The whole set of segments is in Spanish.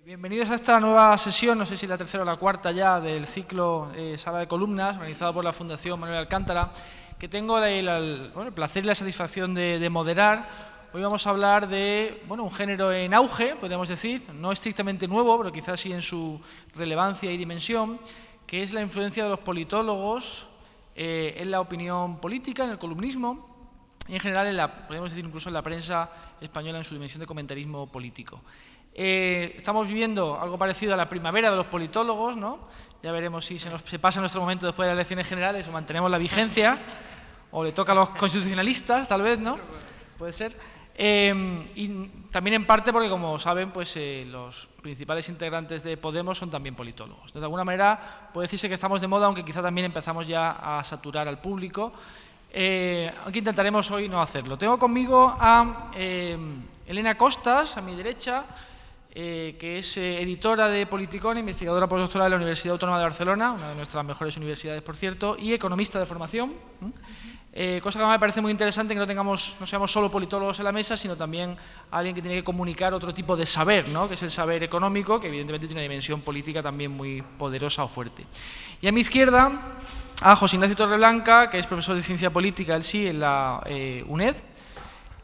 Bienvenidos a esta nueva sesión, no sé si la tercera o la cuarta ya, del ciclo Sala de Columnas, organizado por la Fundación Manuel Alcántara, que tengo el placer y la satisfacción de moderar. Hoy vamos a hablar de un género en auge, podríamos decir, no estrictamente nuevo, pero quizás sí en su relevancia y dimensión, que es la influencia de los politólogos en la opinión política, en el columnismo y en general, podríamos decir incluso en la prensa española en su dimensión de comentarismo político. Estamos viviendo algo parecido a la primavera de los politólogos, ¿no? Ya veremos si se pasa nuestro momento después de las elecciones generales o mantenemos la vigencia, o le toca a los constitucionalistas, tal vez, ¿no? Puede ser. Y también en parte porque, como saben, pues los principales integrantes de Podemos son también politólogos. De alguna manera puede decirse que estamos de moda, aunque quizá también empezamos ya a saturar al público. Aunque intentaremos hoy no hacerlo. Tengo conmigo a Elena Costas, a mi derecha, que es editora de Politicón, investigadora postdoctoral de la Universidad Autónoma de Barcelona, una de nuestras mejores universidades, por cierto, y economista de formación. Cosa que me parece muy interesante, que no seamos solo politólogos en la mesa, sino también alguien que tiene que comunicar otro tipo de saber, ¿no? Que es el saber económico, que evidentemente tiene una dimensión política también muy poderosa o fuerte. Y a mi izquierda, a José Ignacio Torreblanca, que es profesor de Ciencia Política, él sí, en la UNED,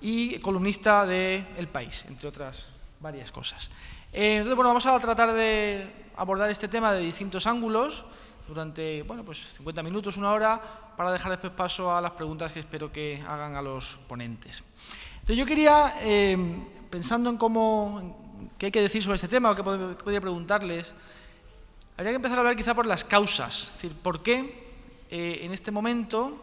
y columnista de El País, entre otras varias cosas. Entonces, vamos a tratar de abordar este tema de distintos ángulos durante 50 minutos, una hora, para dejar después paso a las preguntas que espero que hagan a los ponentes. Entonces, yo quería, pensando en qué hay que decir sobre este tema o qué podría preguntarles, habría que empezar a hablar quizá por las causas, es decir, por qué en este momento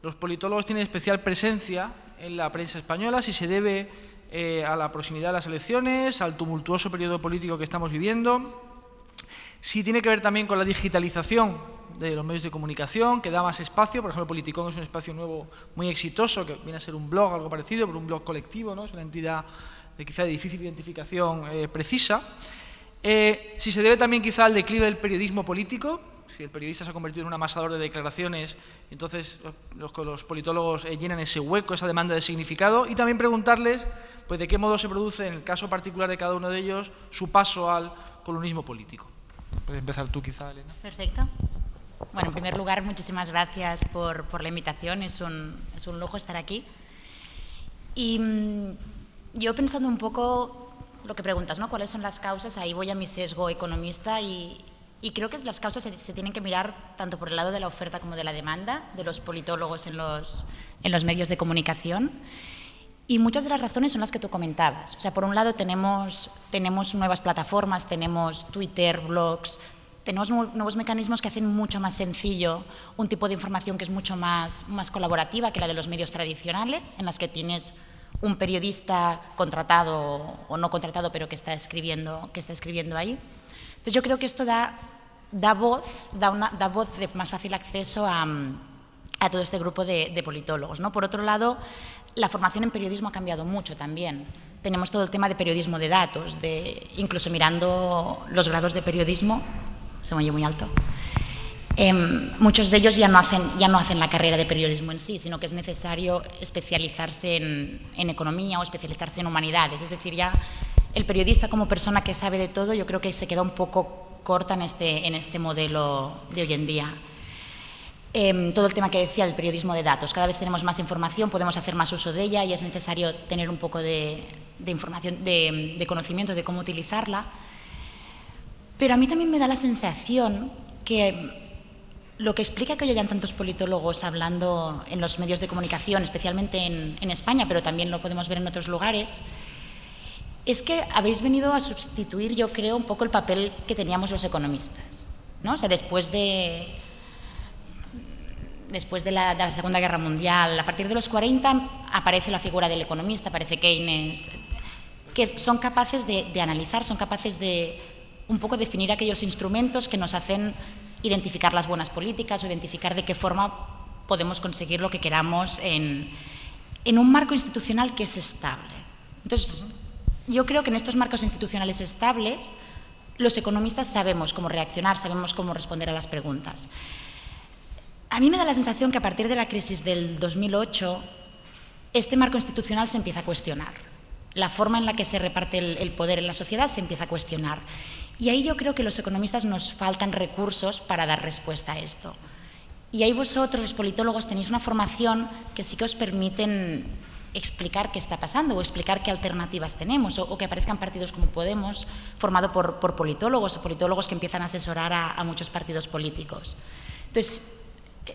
los politólogos tienen especial presencia en la prensa española, si se debe a la proximidad de las elecciones, al tumultuoso periodo político que estamos viviendo, si tiene que ver también con la digitalización de los medios de comunicación, que da más espacio. Por ejemplo, Politicón es un espacio nuevo muy exitoso, que viene a ser un blog, algo parecido, pero un blog colectivo, ¿no? Es una entidad quizá de difícil identificación precisa. Si se debe también quizá al declive del periodismo político, si el periodista se ha convertido en un amasador de declaraciones, entonces los politólogos llenan ese hueco, esa demanda de significado, y también preguntarles pues, de qué modo se produce, en el caso particular de cada uno de ellos, su paso al columnismo político. Puedes empezar tú quizá, Elena. Perfecto. Bueno, en primer lugar, muchísimas gracias por la invitación, es un lujo estar aquí. Y yo pensando un poco lo que preguntas, ¿no? ¿Cuáles son las causas? Ahí voy a mi sesgo economista y creo que las causas se tienen que mirar tanto por el lado de la oferta como de la demanda de los politólogos en los medios de comunicación. Y muchas de las razones son las que tú comentabas. O sea, por un lado tenemos nuevas plataformas, tenemos Twitter, blogs, tenemos nuevos mecanismos que hacen mucho más sencillo un tipo de información que es mucho más colaborativa que la de los medios tradicionales, en las que tienes un periodista contratado o no contratado, pero que está escribiendo ahí. Entonces yo creo que esto da voz de más fácil acceso a todo este grupo de politólogos, ¿no? Por otro lado, la formación en periodismo ha cambiado mucho también. Tenemos todo el tema de periodismo de datos, incluso mirando los grados de periodismo, se me oye muy alto, muchos de ellos ya no hacen la carrera de periodismo en sí, sino que es necesario especializarse en economía o especializarse en humanidades. Es decir, ya el periodista como persona que sabe de todo, yo creo que se queda un poco corta en este modelo de hoy en día. Todo el tema que decía del periodismo de datos, cada vez tenemos más información, podemos hacer más uso de ella y es necesario tener un poco de información, de conocimiento de cómo utilizarla. Pero a mí también me da la sensación que lo que explica que hoy hayan tantos politólogos hablando en los medios de comunicación, especialmente en España, pero también lo podemos ver en otros lugares, es que habéis venido a sustituir, yo creo, un poco el papel que teníamos los economistas, ¿no? O sea, después de la Segunda Guerra Mundial, a partir de los 40 aparece la figura del economista, aparece Keynes, que son capaces de analizar, son capaces de un poco definir aquellos instrumentos que nos hacen identificar las buenas políticas o identificar de qué forma podemos conseguir lo que queramos en un marco institucional que es estable. Entonces, yo creo que en estos marcos institucionales estables los economistas sabemos cómo reaccionar, sabemos cómo responder a las preguntas. A mí me da la sensación que a partir de la crisis del 2008 este marco institucional se empieza a cuestionar. la forma en la que se reparte el poder en la sociedad se empieza a cuestionar. Y ahí yo creo que los economistas nos faltan recursos para dar respuesta a esto. Y ahí vosotros, los politólogos, tenéis una formación que sí que os permiten explicar qué está pasando o explicar qué alternativas tenemos o que aparezcan partidos como Podemos, formado por politólogos o politólogos que empiezan a asesorar a muchos partidos políticos. Entonces,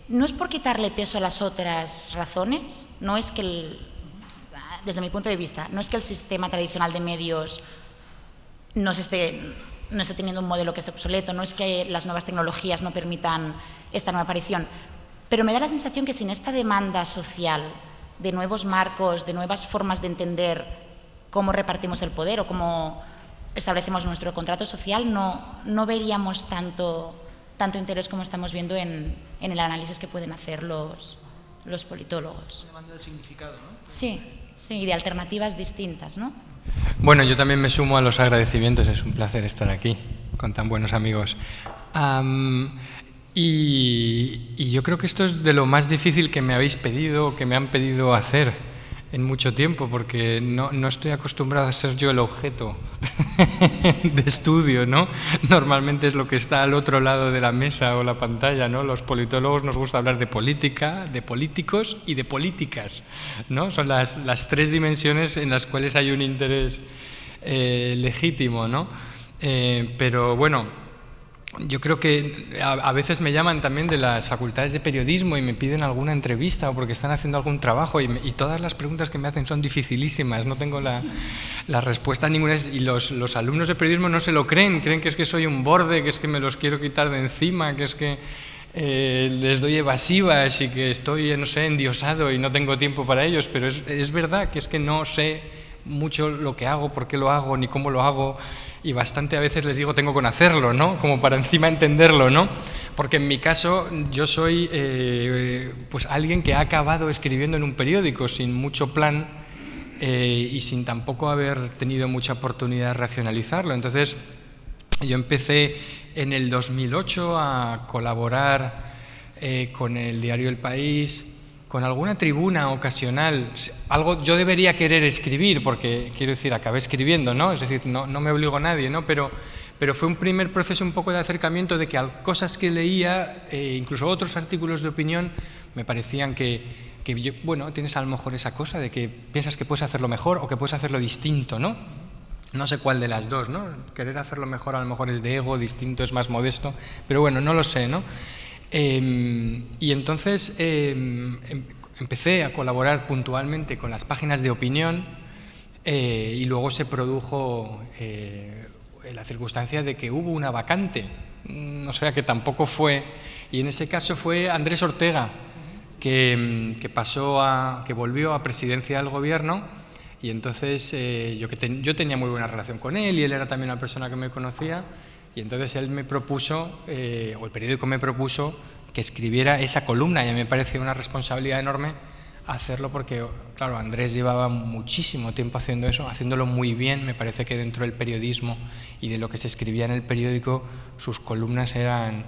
no es por quitarle peso a las otras razones, no es que, desde mi punto de vista, no es que el sistema tradicional de medios no esté teniendo un modelo que esté obsoleto, no es que las nuevas tecnologías no permitan esta nueva aparición, pero me da la sensación que sin esta demanda social de nuevos marcos, de nuevas formas de entender cómo repartimos el poder o cómo establecemos nuestro contrato social, no veríamos tanto interés como estamos viendo en el análisis que pueden hacer los politólogos. Demanda de significado, ¿no? Sí, y de alternativas distintas, ¿no? Bueno, yo también me sumo a los agradecimientos, es un placer estar aquí con tan buenos amigos. Y yo creo que esto es de lo más difícil que me habéis pedido, que me han pedido hacer en mucho tiempo, porque no estoy acostumbrado a ser yo el objeto de estudio, ¿no? Normalmente es lo que está al otro lado de la mesa o la pantalla, ¿no? Los politólogos nos gusta hablar de política, de políticos y de políticas, ¿no? Son las tres dimensiones en las cuales hay un interés legítimo, ¿no? Pero bueno, yo creo que a veces me llaman también de las facultades de periodismo y me piden alguna entrevista o porque están haciendo algún trabajo y todas las preguntas que me hacen son dificilísimas, no tengo la respuesta ninguna y los alumnos de periodismo no se lo creen que es que soy un borde, que es que me los quiero quitar de encima, que es que les doy evasivas y que estoy, no sé, endiosado y no tengo tiempo para ellos, pero es verdad que es que no sé mucho lo que hago, por qué lo hago, ni cómo lo hago. Y bastante a veces les digo tengo que hacerlo, ¿no? Como para encima entenderlo, ¿no? Porque en mi caso yo soy pues alguien que ha acabado escribiendo en un periódico sin mucho plan y sin tampoco haber tenido mucha oportunidad de racionalizarlo. Entonces yo empecé en el 2008 a colaborar con el diario El País, con alguna tribuna ocasional. Algo yo debería querer escribir, porque quiero decir, acabé escribiendo, ¿no? Es decir, no me obligó a nadie, ¿no? Pero fue un primer proceso un poco de acercamiento de que cosas que leía, incluso otros artículos de opinión, me parecían que yo, bueno, tienes a lo mejor esa cosa de que piensas que puedes hacerlo mejor o que puedes hacerlo distinto, ¿no? No sé cuál de las dos, ¿no? Querer hacerlo mejor a lo mejor es de ego, distinto es más modesto, pero bueno, no lo sé, ¿no? Y entonces empecé a colaborar puntualmente con las páginas de opinión y luego se produjo la circunstancia de que hubo una vacante, o sea que tampoco fue, y en ese caso fue Andrés Ortega, que volvió a presidencia del gobierno y entonces yo tenía muy buena relación con él y él era también una persona que me conocía. Y entonces él me propuso, o el periódico me propuso, que escribiera esa columna y me parecía una responsabilidad enorme hacerlo porque, claro, Andrés llevaba muchísimo tiempo haciendo eso, haciéndolo muy bien. Me parece que dentro del periodismo y de lo que se escribía en el periódico, sus columnas eran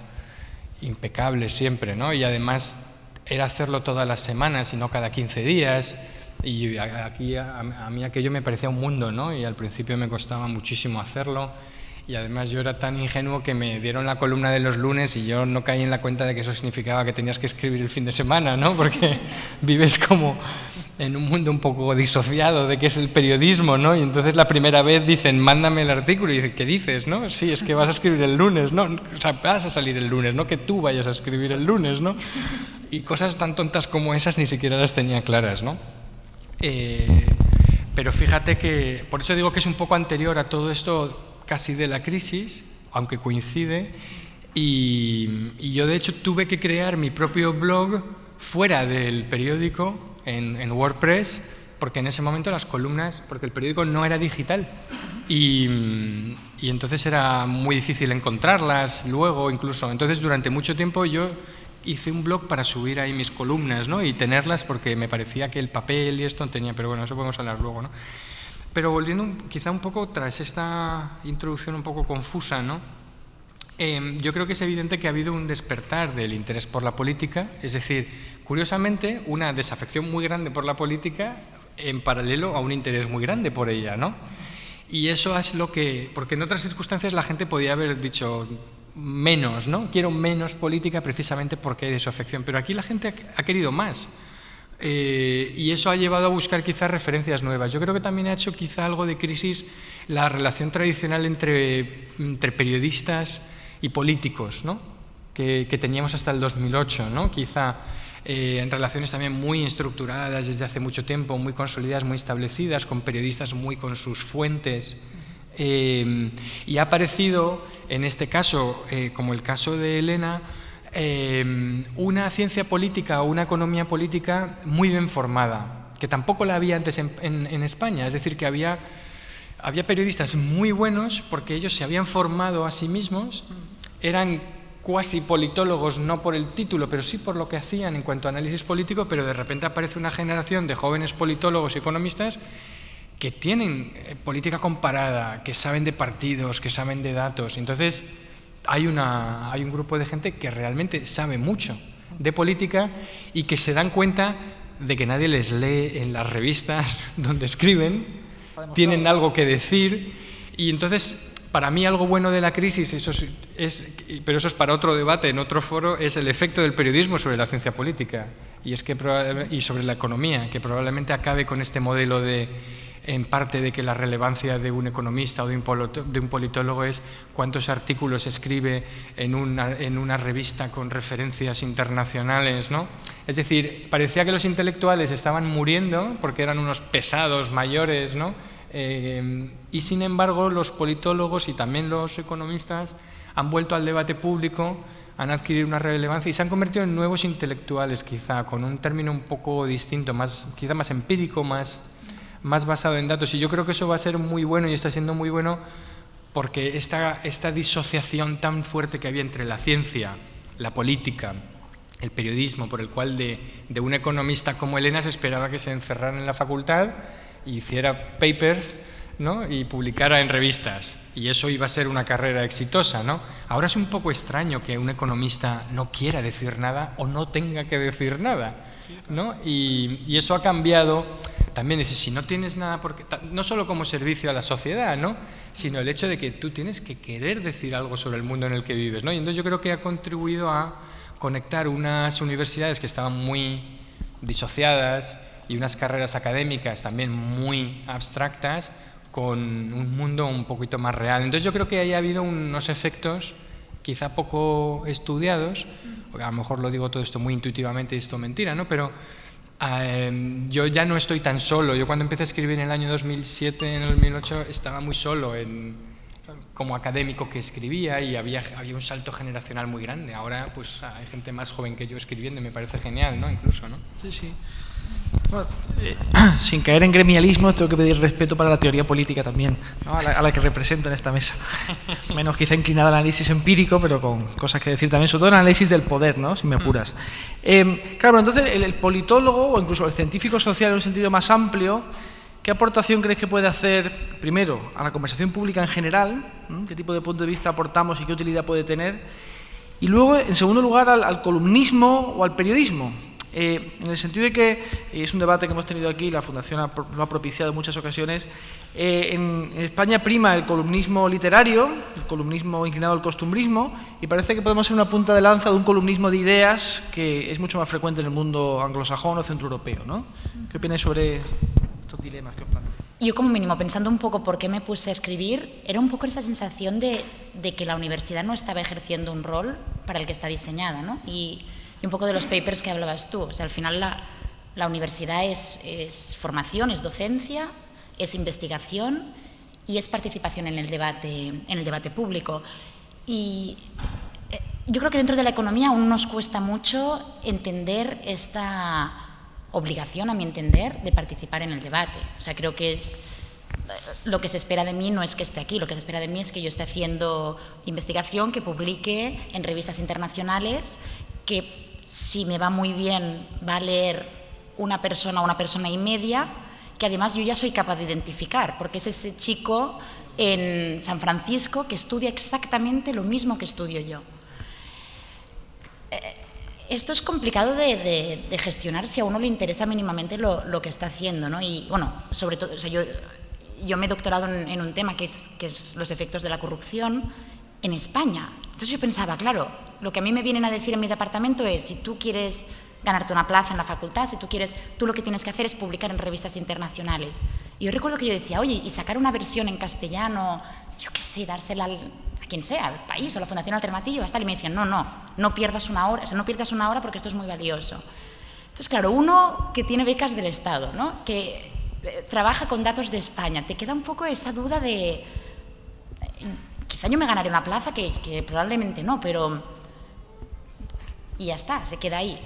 impecables siempre, ¿no? Y además era hacerlo todas las semanas y no cada 15 días. Y aquí a mí aquello me parecía un mundo, ¿no? Y al principio me costaba muchísimo hacerlo. Y además yo era tan ingenuo que me dieron la columna de los lunes y yo no caí en la cuenta de que eso significaba que tenías que escribir el fin de semana, ¿no? Porque vives como en un mundo un poco disociado de qué es el periodismo, ¿no? Y entonces la primera vez dicen, mándame el artículo, y dices, ¿qué dices, no? Sí, es que vas a escribir el lunes, ¿no? O sea, vas a salir el lunes, no que tú vayas a escribir el lunes, ¿no? Y cosas tan tontas como esas ni siquiera las tenía claras, ¿no? Pero fíjate que, por eso digo que es un poco anterior a todo esto casi de la crisis, aunque coincide, y yo de hecho tuve que crear mi propio blog fuera del periódico, en WordPress, porque en ese momento las columnas, porque el periódico no era digital, y entonces era muy difícil encontrarlas luego incluso. Entonces durante mucho tiempo yo hice un blog para subir ahí mis columnas, ¿no? Y tenerlas porque me parecía que el papel y esto tenía, pero bueno, eso podemos hablar luego, ¿no? Pero volviendo quizá un poco tras esta introducción un poco confusa, ¿no? Yo creo que es evidente que ha habido un despertar del interés por la política, es decir, curiosamente, una desafección muy grande por la política en paralelo a un interés muy grande por ella, ¿no? Y eso es lo que... Porque en otras circunstancias la gente podía haber dicho menos, ¿no? Quiero menos política precisamente porque hay desafección, pero aquí la gente ha querido más. Y eso ha llevado a buscar quizás referencias nuevas. Yo creo que también ha hecho quizá algo de crisis la relación tradicional entre periodistas y políticos, ¿no? que teníamos hasta el 2008, ¿no? Quizá en relaciones también muy estructuradas desde hace mucho tiempo, muy consolidadas, muy establecidas, con periodistas muy con sus fuentes. Y ha aparecido, en este caso, como el caso de Elena, una ciencia política o una economía política muy bien formada, que tampoco la había antes en España. Es decir, que había periodistas muy buenos porque ellos se habían formado a sí mismos, eran cuasi politólogos, no por el título, pero sí por lo que hacían en cuanto a análisis político, pero de repente aparece una generación de jóvenes politólogos y economistas que tienen política comparada, que saben de partidos, que saben de datos. Entonces, hay un grupo de gente que realmente sabe mucho de política y que se dan cuenta de que nadie les lee en las revistas donde escriben, tienen algo que decir, y entonces... Para mí algo bueno de la crisis, pero eso es para otro debate, en otro foro, es el efecto del periodismo sobre la ciencia política y sobre la economía, que probablemente acabe con este modelo en parte de que la relevancia de un economista o de un politólogo es cuántos artículos escribe en una revista con referencias internacionales, ¿no? Es decir, parecía que los intelectuales estaban muriendo porque eran unos pesados mayores, ¿no? Y sin embargo los politólogos y también los economistas han vuelto al debate público, han adquirido una relevancia y se han convertido en nuevos intelectuales, quizá con un término un poco distinto, quizá más empírico, más basado en datos. Y yo creo que eso va a ser muy bueno y está siendo muy bueno porque esta disociación tan fuerte que había entre la ciencia, la política, el periodismo, por el cual de un economista como Elena se esperaba que se encerrara en la facultad y hiciera papers, ¿no? Y publicara en revistas, y eso iba a ser una carrera exitosa, ¿no? Ahora es un poco extraño que un economista no quiera decir nada o no tenga que decir nada, ¿no? Y eso ha cambiado. También dices, si no tienes nada, porque no solo como servicio a la sociedad, ¿no? Sino el hecho de que tú tienes que querer decir algo sobre el mundo en el que vives, ¿no? Y entonces yo creo que ha contribuido a conectar unas universidades que estaban muy disociadas y unas carreras académicas también muy abstractas con un mundo un poquito más real. Entonces yo creo que ahí ha habido unos efectos quizá poco estudiados, a lo mejor lo digo todo esto muy intuitivamente y esto es mentira, ¿no? Pero yo ya no estoy tan solo. Yo cuando empecé a escribir en el año 2007, en el 2008, estaba muy solo como académico que escribía y había un salto generacional muy grande. Ahora pues hay gente más joven que yo escribiendo y me parece genial, ¿no? Incluso, ¿no? Sí, sí. Bueno, sin caer en gremialismo, tengo que pedir respeto para la teoría política también, ¿no? a la que represento en esta mesa. Menos quizá inclinada al análisis empírico, pero con cosas que decir también, sobre todo el análisis del poder, ¿no? Si me apuras. Claro, entonces el politólogo o incluso el científico social en un sentido más amplio, ¿qué aportación crees que puede hacer, primero, a la conversación pública en general? ¿Qué tipo de punto de vista aportamos y qué utilidad puede tener? Y luego, en segundo lugar, al columnismo o al periodismo. En el sentido de que, es un debate que hemos tenido aquí, la Fundación lo ha propiciado en muchas ocasiones, en España prima el columnismo literario, el columnismo inclinado al costumbrismo, y parece que podemos ser una punta de lanza de un columnismo de ideas que es mucho más frecuente en el mundo anglosajón o centroeuropeo, ¿no? ¿Qué opináis sobre estos dilemas que os planteo? Yo como mínimo, pensando un poco por qué me puse a escribir, era un poco esa sensación de que la universidad no estaba ejerciendo un rol para el que está diseñada, ¿no? Y un poco de los papers que hablabas tú. O sea, al final la universidad es formación, es docencia, es investigación y es participación en el debate público. Y yo creo que dentro de la economía aún nos cuesta mucho entender esta obligación, a mi entender, de participar en el debate. O sea, creo que lo que se espera de mí no es que esté aquí, lo que se espera de mí es que yo esté haciendo investigación, que publique en revistas internacionales, que si me va muy bien va a leer una persona y media, que además yo ya soy capaz de identificar, porque es ese chico en San Francisco que estudia exactamente lo mismo que estudio yo. esto es complicado de gestionar si a uno le interesa mínimamente lo que está haciendo, ¿no? Y bueno, sobre todo, o sea, yo me he doctorado en un tema que es los efectos de la corrupción en España. Entonces yo pensaba, claro, lo que a mí me vienen a decir en mi departamento es, si tú quieres ganarte una plaza en la facultad, si tú lo que tienes que hacer es publicar en revistas internacionales. Y yo recuerdo que yo decía, oye, y sacar una versión en castellano, yo qué sé, dársela a quien sea, al país o a la Fundación Alternativa, y me decían, no pierdas una hora, o sea, no pierdas una hora porque esto es muy valioso. Entonces, claro, uno que tiene becas del Estado, ¿no? Que trabaja con datos de España, te queda un poco esa duda de, quizá yo me ganaré una plaza, que probablemente no, pero, y ya está, se queda ahí.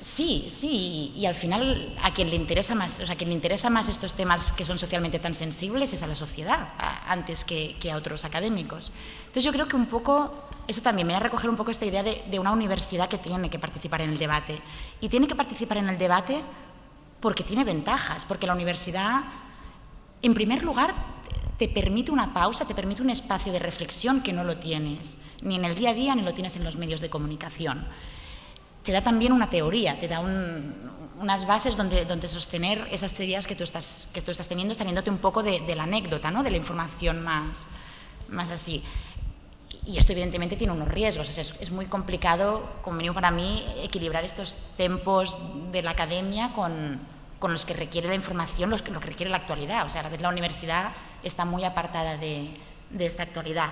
Sí, y al final a quien le interesa más, o sea, a quien le interesa más estos temas que son socialmente tan sensibles es a la sociedad, antes que a otros académicos. Entonces yo creo que un poco, eso también viene a recoger un poco esta idea de una universidad que tiene que participar en el debate. Y tiene que participar en el debate porque tiene ventajas, porque la universidad, en primer lugar, te permite una pausa, te permite un espacio de reflexión que no lo tienes, ni en el día a día, ni lo tienes en los medios de comunicación. Te da también una teoría, te da unas bases donde sostener esas teorías que tú estás teniendo, saliéndote un poco de la anécdota, ¿no? De la información más así. Y esto evidentemente tiene unos riesgos, o sea, es muy complicado, como mínimo para mí, equilibrar estos tempos de la academia con los que requiere la información, lo que requiere la actualidad. O sea, a la vez la universidad está muy apartada de esta actualidad.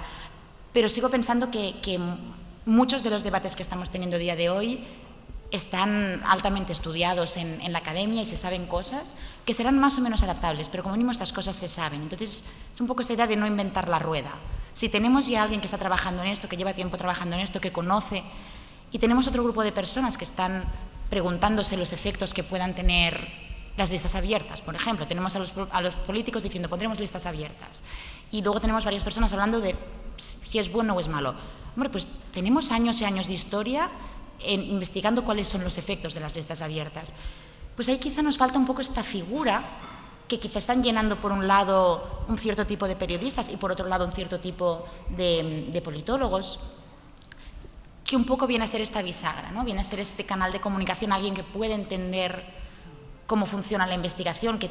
Pero sigo pensando que muchos de los debates que estamos teniendo a día de hoy están altamente estudiados en la academia y se saben cosas que serán más o menos adaptables, pero como mínimo estas cosas se saben. Entonces, es un poco esta idea de no inventar la rueda. Si tenemos ya alguien que está trabajando en esto, que lleva tiempo trabajando en esto, que conoce, y tenemos otro grupo de personas que están preguntándose los efectos que puedan tener las listas abiertas, por ejemplo, tenemos a los políticos diciendo pondremos listas abiertas, y luego tenemos varias personas hablando de si es bueno o es malo. Hombre, pues tenemos años y años de historia investigando cuáles son los efectos de las listas abiertas. Pues ahí quizá nos falta un poco esta figura que quizá están llenando por un lado un cierto tipo de periodistas y por otro lado un cierto tipo de politólogos, que un poco viene a ser esta bisagra, ¿no? Viene a ser este canal de comunicación, alguien que puede entender cómo funciona la investigación, que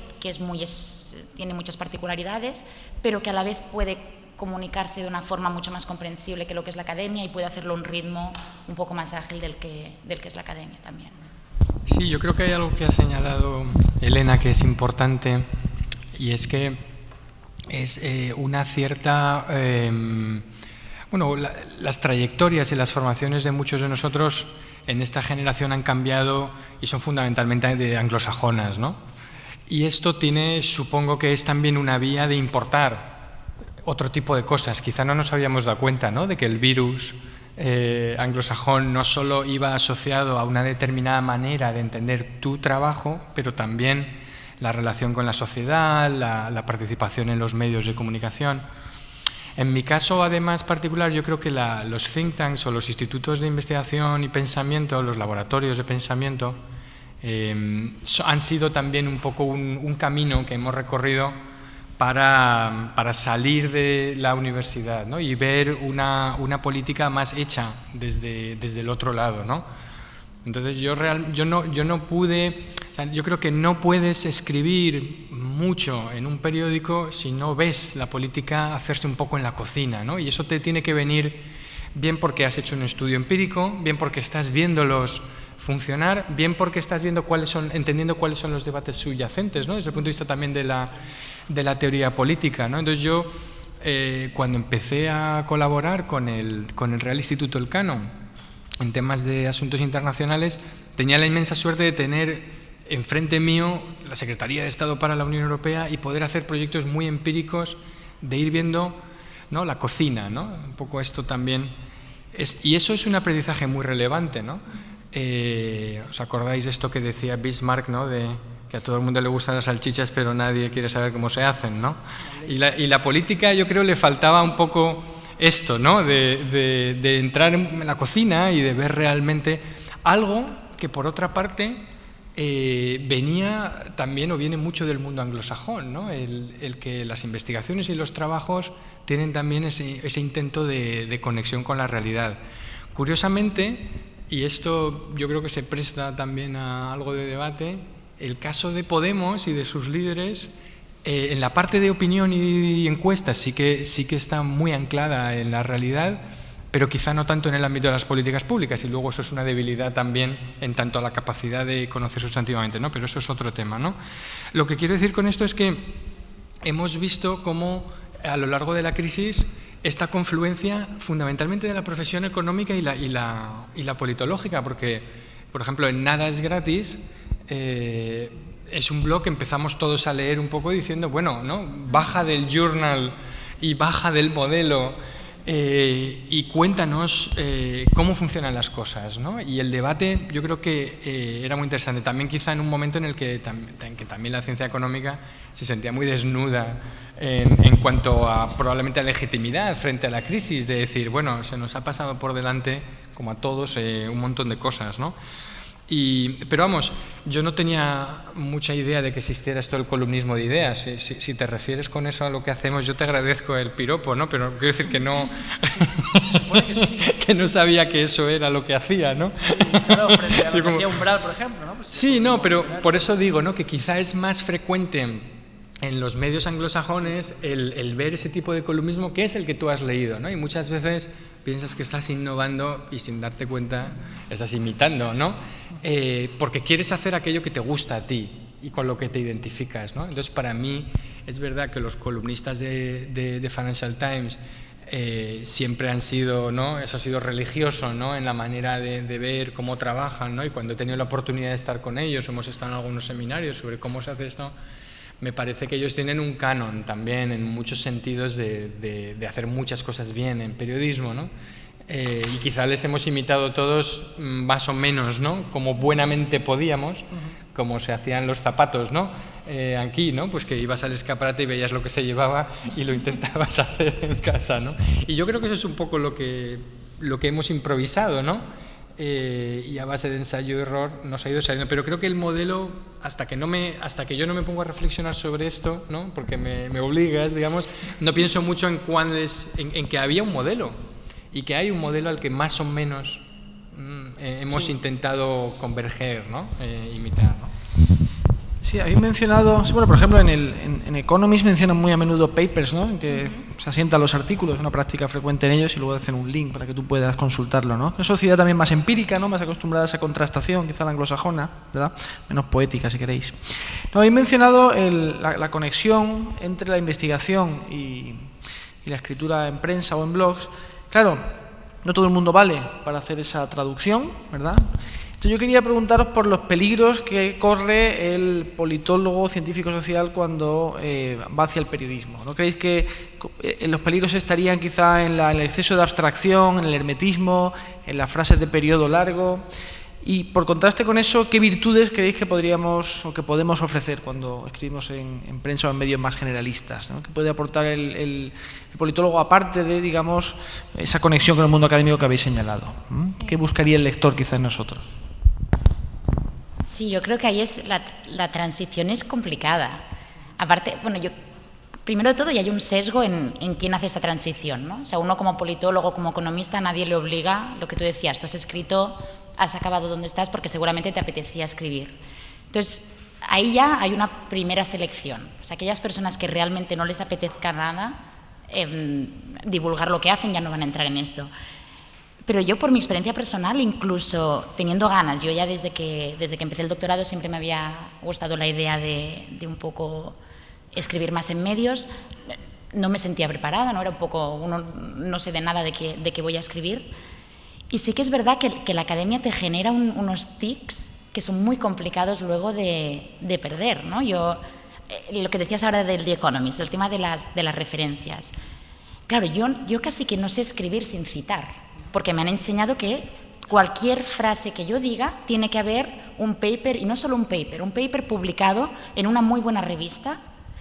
tiene muchas particularidades, pero que a la vez puede comunicarse de una forma mucho más comprensible que lo que es la academia y puede hacerlo a un ritmo un poco más ágil del que es la academia también. Sí, yo creo que hay algo que ha señalado Elena que es importante, y es que es una cierta... las trayectorias y las formaciones de muchos de nosotros en esta generación han cambiado y son fundamentalmente de anglosajonas, ¿no? Y esto supongo que es también una vía de importar otro tipo de cosas. Quizá no nos habíamos dado cuenta, ¿no?, de que el virus anglosajón no solo iba asociado a una determinada manera de entender tu trabajo, pero también la relación con la sociedad, la participación en los medios de comunicación. En mi caso, además particular, yo creo que los think tanks o los institutos de investigación y pensamiento, los laboratorios de pensamiento, han sido también un poco un camino que hemos recorrido para salir de la universidad, ¿no?, y ver una política más hecha desde el otro lado, ¿no? Entonces yo no pude, o sea, yo creo que no puedes escribir mucho en un periódico si no ves la política hacerse un poco en la cocina, ¿no? Y eso te tiene que venir bien porque has hecho un estudio empírico, bien porque estás viéndolos funcionar, bien porque estás entendiendo cuáles son los debates subyacentes, ¿no?, desde el punto de vista también de la teoría política, ¿no? Entonces yo, cuando empecé a colaborar con el Real Instituto Elcano en temas de asuntos internacionales, tenía la inmensa suerte de tener enfrente mío la Secretaría de Estado para la Unión Europea y poder hacer proyectos muy empíricos de ir viendo, ¿no?, la cocina, ¿no? Un poco esto también y eso es un aprendizaje muy relevante, ¿no? ¿Os acordáis de esto que decía Bismarck, ¿no?, de que a todo el mundo le gustan las salchichas pero nadie quiere saber cómo se hacen, ¿no? Y la política, yo creo, le faltaba un poco esto, ¿no?, de entrar en la cocina y de ver realmente algo que, por otra parte, venía también o viene mucho del mundo anglosajón, ¿no? El que las investigaciones y los trabajos tienen también ese intento de conexión con la realidad. Curiosamente, y esto yo creo que se presta también a algo de debate, el caso de Podemos y de sus líderes, en la parte de opinión y encuestas sí que está muy anclada en la realidad, pero quizá no tanto en el ámbito de las políticas públicas, y luego eso es una debilidad también en tanto a la capacidad de conocer sustantivamente, ¿no? Pero eso es otro tema, ¿no? Lo que quiero decir con esto es que hemos visto cómo a lo largo de la crisis esta confluencia fundamentalmente de la profesión económica y la politológica, porque, por ejemplo, en Nada es gratis, es un blog que empezamos todos a leer un poco diciendo, bueno, ¿no? Baja del journal y baja del modelo y cuéntanos cómo funcionan las cosas, ¿no? Y el debate yo creo que era muy interesante, también quizá en un momento en el que también la ciencia económica se sentía muy desnuda en cuanto a probablemente a legitimidad frente a la crisis, de decir, bueno, se nos ha pasado por delante, como a todos, un montón de cosas, ¿no? Pero vamos, yo no tenía mucha idea de que existiera esto del columnismo de ideas. Si te refieres con eso a lo que hacemos, yo te agradezco el piropo, ¿no? Pero quiero decir que no, que no sabía que eso era lo que hacía, ¿no? Sí, claro, frente a lo que hacía Umbral, por ejemplo, ¿no? Pues sí, no, pero por eso digo, ¿no? Que quizá es más frecuente en los medios anglosajones el ver ese tipo de columnismo que es el que tú has leído, ¿no? Y muchas veces piensas que estás innovando y sin darte cuenta estás imitando, ¿no? Porque quieres hacer aquello que te gusta a ti y con lo que te identificas, ¿no? Entonces, para mí es verdad que los columnistas de Financial Times siempre han sido, ¿no? Eso ha sido religioso, ¿no? En la manera de ver cómo trabajan, ¿no? Y cuando he tenido la oportunidad de estar con ellos, hemos estado en algunos seminarios sobre cómo se hace esto, me parece que ellos tienen un canon también en muchos sentidos de hacer muchas cosas bien en periodismo, ¿no? Y quizá les hemos imitado todos más o menos, ¿no? Como buenamente podíamos, como se hacían los zapatos, ¿no? Aquí, ¿no? Pues que ibas al escaparate y veías lo que se llevaba y lo intentabas hacer en casa, ¿no? Y yo creo que eso es un poco lo que hemos improvisado, ¿no? Y a base de ensayo y error nos ha ido saliendo, pero creo que el modelo, hasta que yo no me pongo a reflexionar sobre esto, ¿no? Porque me obligas, digamos, no pienso mucho en que había un modelo y que hay un modelo al que más o menos hemos intentado converger, ¿no? Imitar, ¿no? Sí, habéis mencionado, bueno, por ejemplo, en Economist mencionan muy a menudo papers, ¿no? En que se asientan los artículos, una práctica frecuente en ellos, y luego hacen un link para que tú puedas consultarlo, ¿no? Una sociedad también más empírica, ¿no? Más acostumbrada a esa contrastación, quizá la anglosajona, ¿verdad? Menos poética, si queréis. No, habéis mencionado la conexión entre la investigación y la escritura en prensa o en blogs. Claro, no todo el mundo vale para hacer esa traducción, ¿verdad? Entonces yo quería preguntaros por los peligros que corre el politólogo científico social cuando va hacia el periodismo. ¿No creéis que los peligros estarían quizá en el exceso de abstracción, en el hermetismo, en las frases de periodo largo? Y por contraste con eso, ¿qué virtudes creéis que podríamos o que podemos ofrecer cuando escribimos en prensa o en medios más generalistas, ¿no? ¿Qué puede aportar el politólogo aparte de, digamos, esa conexión con el mundo académico que habéis señalado? ¿Qué buscaría el lector quizá en nosotros? Sí, yo creo que ahí la transición es complicada. Aparte, bueno, primero de todo ya hay un sesgo en quién hace esta transición, ¿no? O sea, uno como politólogo, como economista, nadie le obliga, lo que tú decías, tú has escrito, has acabado donde estás porque seguramente te apetecía escribir. Entonces, ahí ya hay una primera selección. O sea, aquellas personas que realmente no les apetezca nada divulgar lo que hacen ya no van a entrar en esto. Pero yo, por mi experiencia personal, incluso teniendo ganas, yo ya desde que empecé el doctorado siempre me había gustado la idea de un poco escribir más en medios, no me sentía preparada, no era un poco, uno no sé de nada de qué voy a escribir. Y sí que es verdad que la academia te genera unos tics que son muy complicados luego de perder, ¿no? Lo que decías ahora del The Economist, el tema de las referencias. Claro, yo casi que no sé escribir sin citar, porque me han enseñado que cualquier frase que yo diga tiene que haber un paper, y no solo un paper publicado en una muy buena revista,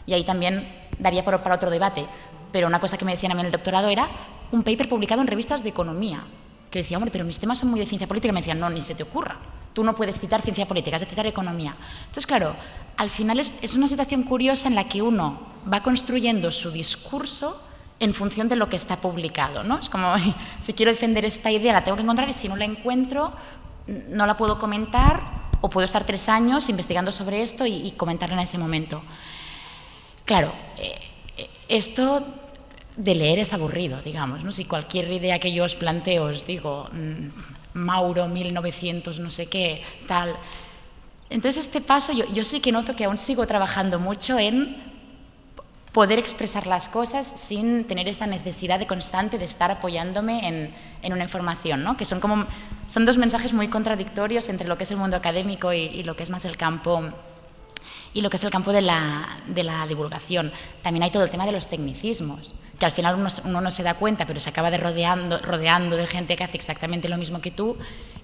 y ahí también daría para otro debate, pero una cosa que me decían a mí en el doctorado era un paper publicado en revistas de economía, que decía, hombre, pero mis temas son muy de ciencia política, y me decían, no, ni se te ocurra, tú no puedes citar ciencia política, has de citar economía. Entonces, claro, al final es una situación curiosa en la que uno va construyendo su discurso en función de lo que está publicado, ¿no? Es como, si quiero defender esta idea la tengo que encontrar, y si no la encuentro, no la puedo comentar o puedo estar 3 años investigando sobre esto y comentarla en ese momento. Claro, esto de leer es aburrido, digamos, ¿no? Si cualquier idea que yo os planteo os digo Mauro 1900 no sé qué, tal. Entonces este paso yo sí que noto que aún sigo trabajando mucho en poder expresar las cosas sin tener esta necesidad constante de estar apoyándome en una información, ¿no? Que son 2 mensajes muy contradictorios entre lo que es el mundo académico y lo que es más el campo de la divulgación. También hay todo el tema de los tecnicismos, que al final uno no se da cuenta, pero se acaba rodeando de gente que hace exactamente lo mismo que tú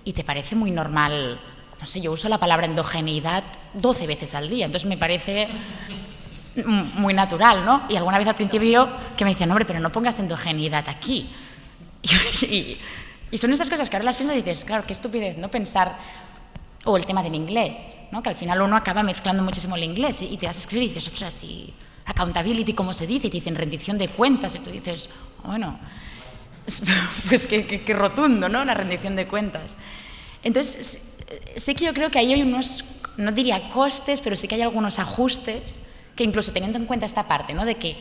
y te parece muy normal. No sé, yo uso la palabra endogeneidad 12 veces al día, entonces me parece muy natural, ¿no? Y alguna vez al principio que me decían, hombre, pero no pongas endogeneidad aquí. Y son estas cosas que ahora las piensas y dices, claro, qué estupidez, ¿no? Pensar... O el tema del inglés, ¿no? Que al final uno acaba mezclando muchísimo el inglés y te vas a escribir y dices, ostras, y accountability, ¿cómo se dice? Y te dicen rendición de cuentas y tú dices, bueno, pues qué rotundo, ¿no? La rendición de cuentas. Entonces, sí que yo creo que ahí hay unos, no diría costes, pero sí que hay algunos ajustes que incluso teniendo en cuenta esta parte, ¿no? De que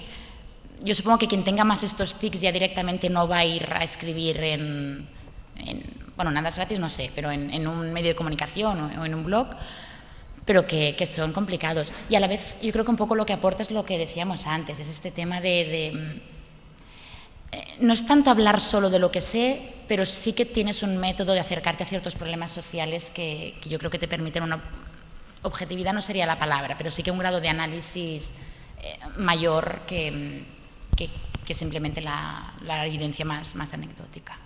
yo supongo que quien tenga más estos tics ya directamente no va a ir a escribir bueno, nada es gratis, no sé, pero en un medio de comunicación o en un blog, pero que son complicados. Y a la vez yo creo que un poco lo que aporta es lo que decíamos antes, es este tema no es tanto hablar solo de lo que sé, pero sí que tienes un método de acercarte a ciertos problemas sociales que yo creo que te permiten una objetividad, no sería la palabra, pero sí que un grado de análisis mayor que simplemente la evidencia más anecdótica.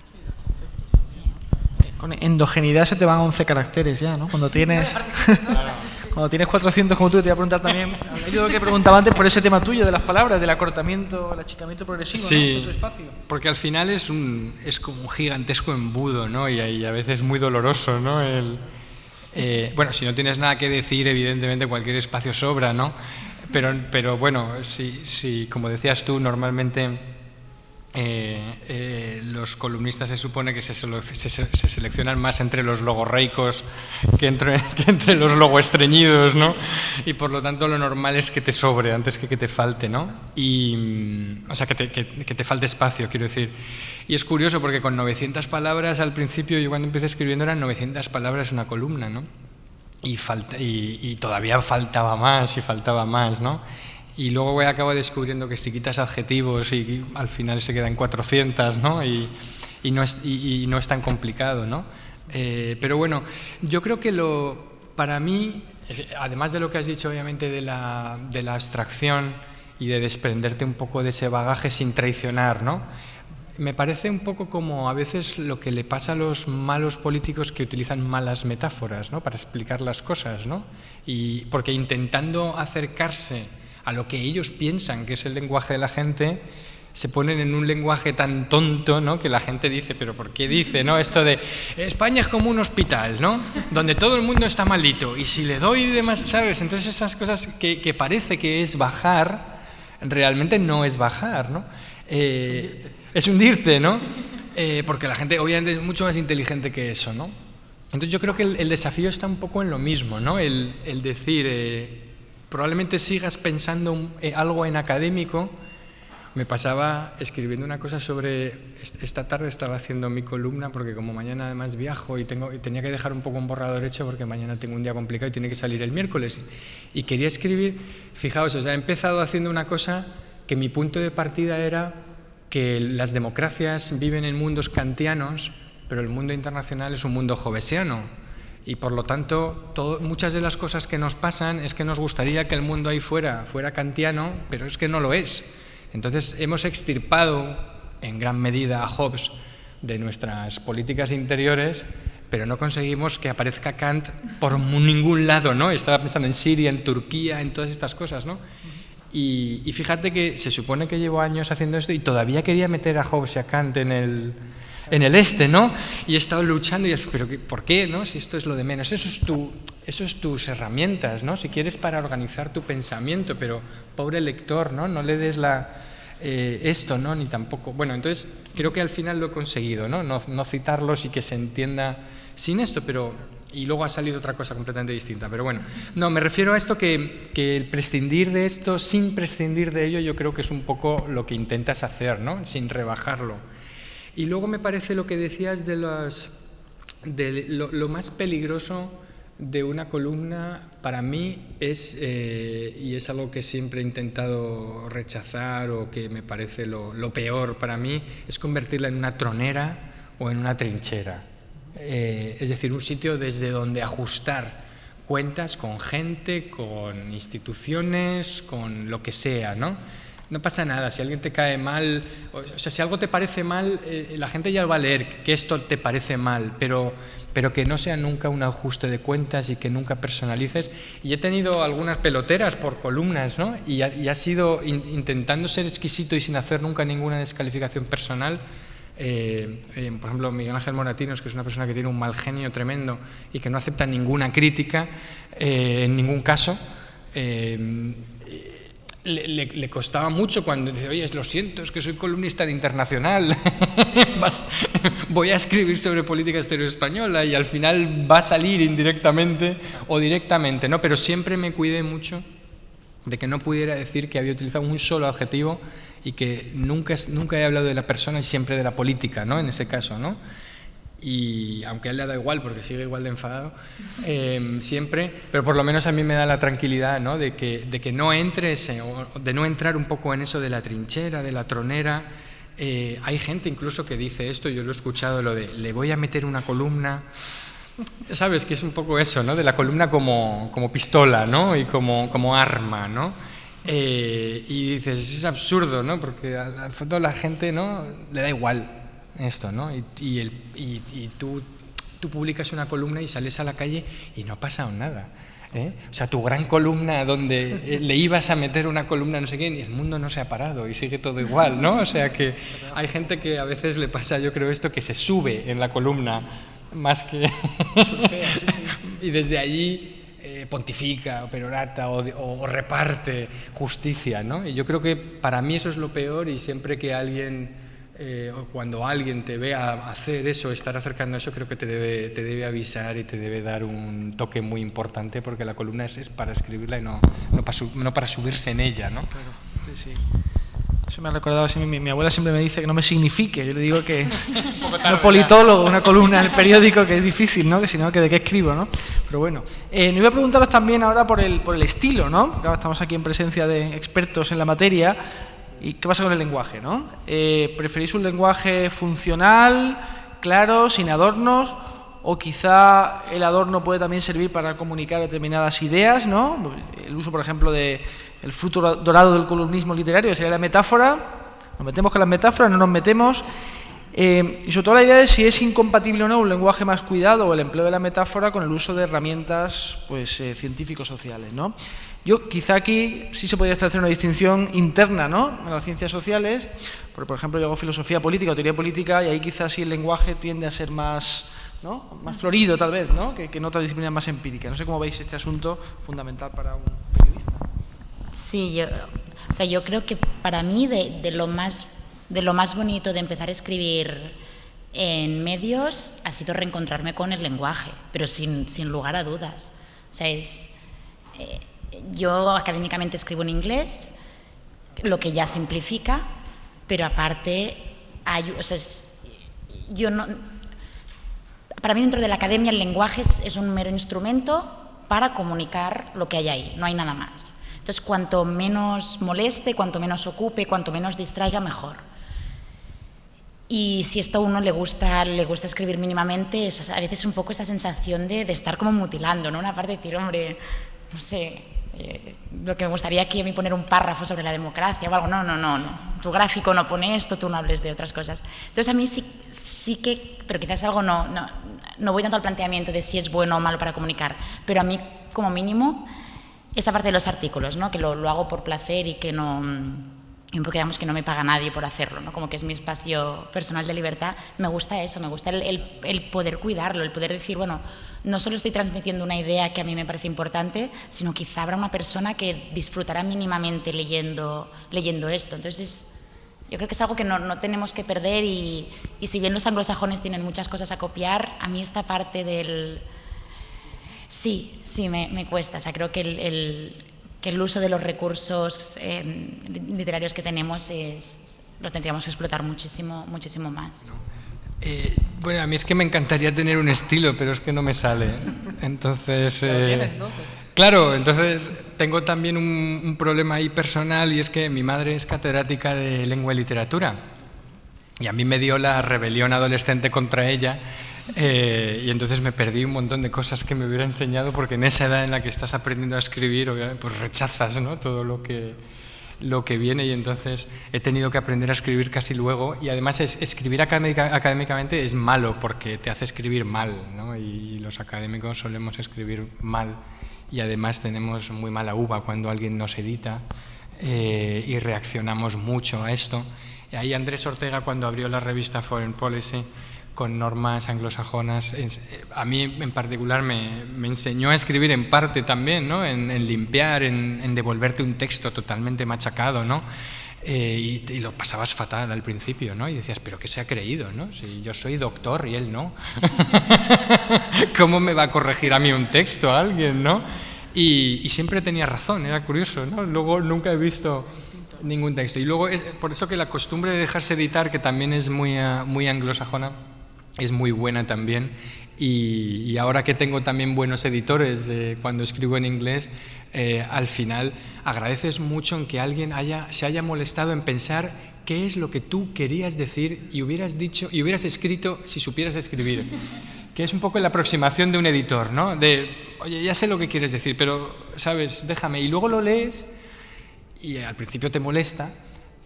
Con endogeneidad se te van 11 caracteres ya, ¿no? Cuando tienes 400 como tú, te voy a preguntar también, yo lo que preguntaba antes por ese tema tuyo de las palabras, del acortamiento, el achicamiento progresivo, sí, ¿no? De tu espacio. Porque al final es como un gigantesco embudo, ¿no? Y a veces muy doloroso, ¿no? Bueno, si no tienes nada que decir, evidentemente cualquier espacio sobra, ¿no? Pero bueno, si como decías tú, normalmente los columnistas se supone que se seleccionan más entre los logorreicos que entre los logoestreñidos, ¿no? Y por lo tanto lo normal es que te sobre antes que te falte, ¿no? O sea, que te falte espacio, quiero decir. Y es curioso porque con 900 palabras al principio, yo cuando empecé escribiendo eran 900 palabras una columna, ¿no? Y todavía faltaba más, ¿no? Y luego acabo descubriendo que si quitas adjetivos y al final se quedan 400, ¿no? Y no es tan complicado, ¿no? Pero bueno, yo creo que para mí, además de lo que has dicho obviamente de la abstracción y de desprenderte un poco de ese bagaje sin traicionar, ¿no? Me parece un poco como a veces lo que le pasa a los malos políticos que utilizan malas metáforas, ¿no? Para explicar las cosas, ¿no? Y porque intentando acercarse a lo que ellos piensan que es el lenguaje de la gente, se ponen en un lenguaje tan tonto, ¿no? Que la gente dice, ¿pero por qué dice, no? Esto de España es como un hospital, ¿no? Donde todo el mundo está malito y si le doy demás, ¿sabes? Entonces esas cosas que parece que es bajar, realmente no es bajar, ¿no? Es hundirte, ¿no? Porque la gente obviamente es mucho más inteligente que eso, ¿no? Entonces yo creo que el desafío está un poco en lo mismo, ¿no? El decir... probablemente sigas pensando algo en académico. Me pasaba escribiendo una cosa sobre... Esta tarde estaba haciendo mi columna porque como mañana además viajo y tenía que dejar un poco un borrador hecho porque mañana tengo un día complicado y tiene que salir el miércoles. Y quería escribir, fijaos, o sea, he empezado haciendo una cosa que mi punto de partida era que las democracias viven en mundos kantianos, pero el mundo internacional es un mundo hobbesiano. Y por lo tanto, muchas de las cosas que nos pasan es que nos gustaría que el mundo ahí fuera kantiano, pero es que no lo es. Entonces hemos extirpado en gran medida a Hobbes de nuestras políticas interiores, pero no conseguimos que aparezca Kant por ningún lado, ¿no? Estaba pensando en Siria, en Turquía, en todas estas cosas, ¿no? Y fíjate que se supone que llevo años haciendo esto y todavía quería meter a Hobbes y a Kant en el ¿no? Y he estado luchando y pero ¿por qué, no? Si esto es lo de menos, eso es tus herramientas, ¿no? Si quieres para organizar tu pensamiento, pero pobre lector, ¿no? No le des esto, ¿no? Ni tampoco. Bueno, entonces creo que al final lo he conseguido, ¿no? No citarlos y que se entienda sin esto, y luego ha salido otra cosa completamente distinta. Pero bueno, no, me refiero a esto que el prescindir de esto sin prescindir de ello, yo creo que es un poco lo que intentas hacer, ¿no? Sin rebajarlo. Y luego me parece lo que decías de lo más peligroso de una columna para mí es, y es algo que siempre he intentado rechazar o que me parece lo peor para mí, es convertirla en una tronera o en una trinchera. Es decir, un sitio desde donde ajustar cuentas con gente, con instituciones, con lo que sea, ¿no? No pasa nada, si alguien te cae mal, o sea, si algo te parece mal, la gente ya lo va a leer, que esto te parece mal, pero que no sea nunca un ajuste de cuentas y que nunca personalices. Y he tenido algunas peloteras por columnas, ¿no? Y ha sido intentando ser exquisito y sin hacer nunca ninguna descalificación personal. Por ejemplo, Miguel Ángel Moratinos, que es una persona que tiene un mal genio tremendo y que no acepta ninguna crítica en ningún caso, le costaba mucho cuando dice, oye, lo siento, es que soy columnista de Internacional, voy a escribir sobre política exterior española, y al final va a salir indirectamente o directamente, ¿no? Pero siempre me cuidé mucho de que no pudiera decir que había utilizado un solo adjetivo y que nunca he hablado de la persona y siempre de la política, ¿no? En ese caso, ¿no? Y aunque a él le da igual porque sigue igual de enfadado siempre, pero por lo menos a mí me da la tranquilidad, ¿no? de que no entres, de no entrar un poco en eso de la trinchera, de la tronera. Hay gente incluso que dice esto, yo lo he escuchado, lo de le voy a meter una columna, sabes, que es un poco eso, ¿no? De la columna como pistola, ¿no? Y como arma, ¿no? Y dices, es absurdo, ¿no? Porque al fondo la gente, ¿no? Le da igual esto, ¿no? Y tú publicas una columna y sales a la calle y no ha pasado nada, ¿eh? O sea, tu gran columna donde le ibas a meter una columna no sé quién y el mundo no se ha parado y sigue todo igual, ¿no? O sea, que hay gente que a veces le pasa, yo creo, esto, que se sube en la columna más que... y desde allí pontifica o perorata o reparte justicia, ¿no? Y yo creo que para mí eso es lo peor, y siempre que alguien... cuando alguien te vea hacer eso, estar acercando a eso, creo que te debe avisar y te debe dar un toque muy importante, porque la columna es para escribirla y no para subirse en ella, ¿no? Claro, sí. Eso me ha recordado, así, mi abuela siempre me dice que no me signifique. Yo le digo que no politólogo, una columna en el periódico, que es difícil, ¿no? Que si no, que de qué escribo, ¿no? Pero bueno, me iba a preguntaros también ahora por el estilo, ¿no? Porque ahora estamos aquí en presencia de expertos en la materia. ¿Y qué pasa con el lenguaje, no? ¿Preferís un lenguaje funcional, claro, sin adornos? O quizá el adorno puede también servir para comunicar determinadas ideas, ¿no? El uso, por ejemplo, del fruto dorado del columnismo literario, que sería la metáfora. Nos metemos con las metáforas, no nos metemos. Y sobre todo la idea de si es incompatible o no un lenguaje más cuidado o el empleo de la metáfora con el uso de herramientas, pues, científico-sociales, ¿no? Yo quizá aquí sí se podría establecer una distinción interna, ¿no? En las ciencias sociales, porque, por ejemplo, yo hago filosofía política o teoría política, y ahí quizás sí el lenguaje tiende a ser más, ¿no? Más florido, tal vez, ¿no? Que en otras disciplinas más empíricas. No sé cómo veis este asunto fundamental para un periodista. Sí, yo creo que para mí de lo más bonito de empezar a escribir en medios ha sido reencontrarme con el lenguaje, pero sin lugar a dudas. O sea, yo académicamente escribo en inglés, lo que ya simplifica, pero aparte para mí dentro de la academia el lenguaje es un mero instrumento para comunicar lo que hay ahí, no hay nada más. Entonces, cuanto menos moleste, cuanto menos ocupe, cuanto menos distraiga, mejor. Y si esto a uno le gusta escribir mínimamente, es a veces un poco esta sensación de estar como mutilando, ¿no? Una parte de decir, hombre, no sé, lo que me gustaría aquí a mí poner un párrafo sobre la democracia o algo. No. Tu gráfico no pone esto, tú no hables de otras cosas. Entonces a mí sí que, pero quizás algo no voy tanto al planteamiento de si es bueno o malo para comunicar, pero a mí como mínimo esta parte de los artículos, ¿no? Que lo hago por placer y que no... porque digamos que no me paga nadie por hacerlo, ¿no? Como que es mi espacio personal de libertad. Me gusta eso, me gusta el poder cuidarlo, el poder decir, bueno, no solo estoy transmitiendo una idea que a mí me parece importante, sino quizá habrá una persona que disfrutará mínimamente leyendo esto. Entonces yo creo que es algo que no tenemos que perder y si bien los anglosajones tienen muchas cosas a copiar, a mí esta parte del... Sí, me cuesta. O sea, creo que el uso de los recursos literarios que tenemos lo tendríamos que explotar muchísimo más. Bueno, a mí es que me encantaría tener un estilo, pero es que no me sale. Entonces... ¿Lo tienes, entonces? Claro, entonces tengo también un problema ahí personal y es que mi madre es catedrática de lengua y literatura y a mí me dio la rebelión adolescente contra ella y entonces me perdí un montón de cosas que me hubiera enseñado porque en esa edad en la que estás aprendiendo a escribir pues rechazas, ¿no?, todo lo que viene y entonces he tenido que aprender a escribir casi luego y además escribir académicamente es malo porque te hace escribir mal, ¿no? Y los académicos solemos escribir mal. Y además tenemos muy mala uva cuando alguien nos edita y reaccionamos mucho a esto. Y ahí Andrés Ortega, cuando abrió la revista Foreign Policy con normas anglosajonas, a mí en particular me enseñó a escribir en parte también, ¿no?, en limpiar, en devolverte un texto totalmente machacado, ¿no? Y lo pasabas fatal al principio, ¿no? Y decías, ¿pero qué se ha creído, no? Si yo soy doctor y él no. ¿Cómo me va a corregir a mí un texto a alguien, no? Y siempre tenía razón, era curioso, ¿no? Luego nunca he visto ningún texto. Y luego, por eso que la costumbre de dejarse editar, que también es muy anglosajona, es muy buena también. Y ahora que tengo también buenos editores cuando escribo en inglés, al final agradeces mucho en que alguien se haya molestado en pensar qué es lo que tú querías decir y hubieras dicho y hubieras escrito si supieras escribir, que es un poco la aproximación de un editor, ¿no? De, oye, ya sé lo que quieres decir, pero, ¿sabes?, déjame. Y luego lo lees y al principio te molesta,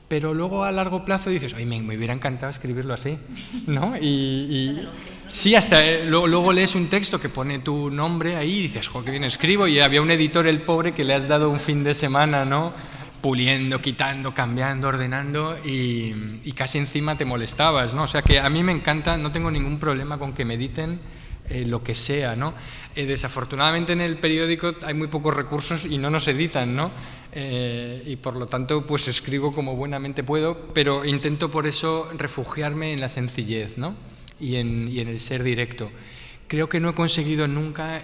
pero luego a largo plazo dices, oye, me hubiera encantado escribirlo así, ¿no? Sí, hasta luego lees un texto que pone tu nombre ahí y dices, jo, qué bien escribo, y había un editor, el pobre, que le has dado un fin de semana, ¿no?, puliendo, quitando, cambiando, ordenando y casi encima te molestabas, ¿no? O sea que a mí me encanta, no tengo ningún problema con que me editen lo que sea, ¿no? Desafortunadamente en el periódico hay muy pocos recursos y no nos editan, ¿no? Y por lo tanto pues escribo como buenamente puedo, pero intento por eso refugiarme en la sencillez, ¿no?, y en el ser directo. Creo que no he conseguido nunca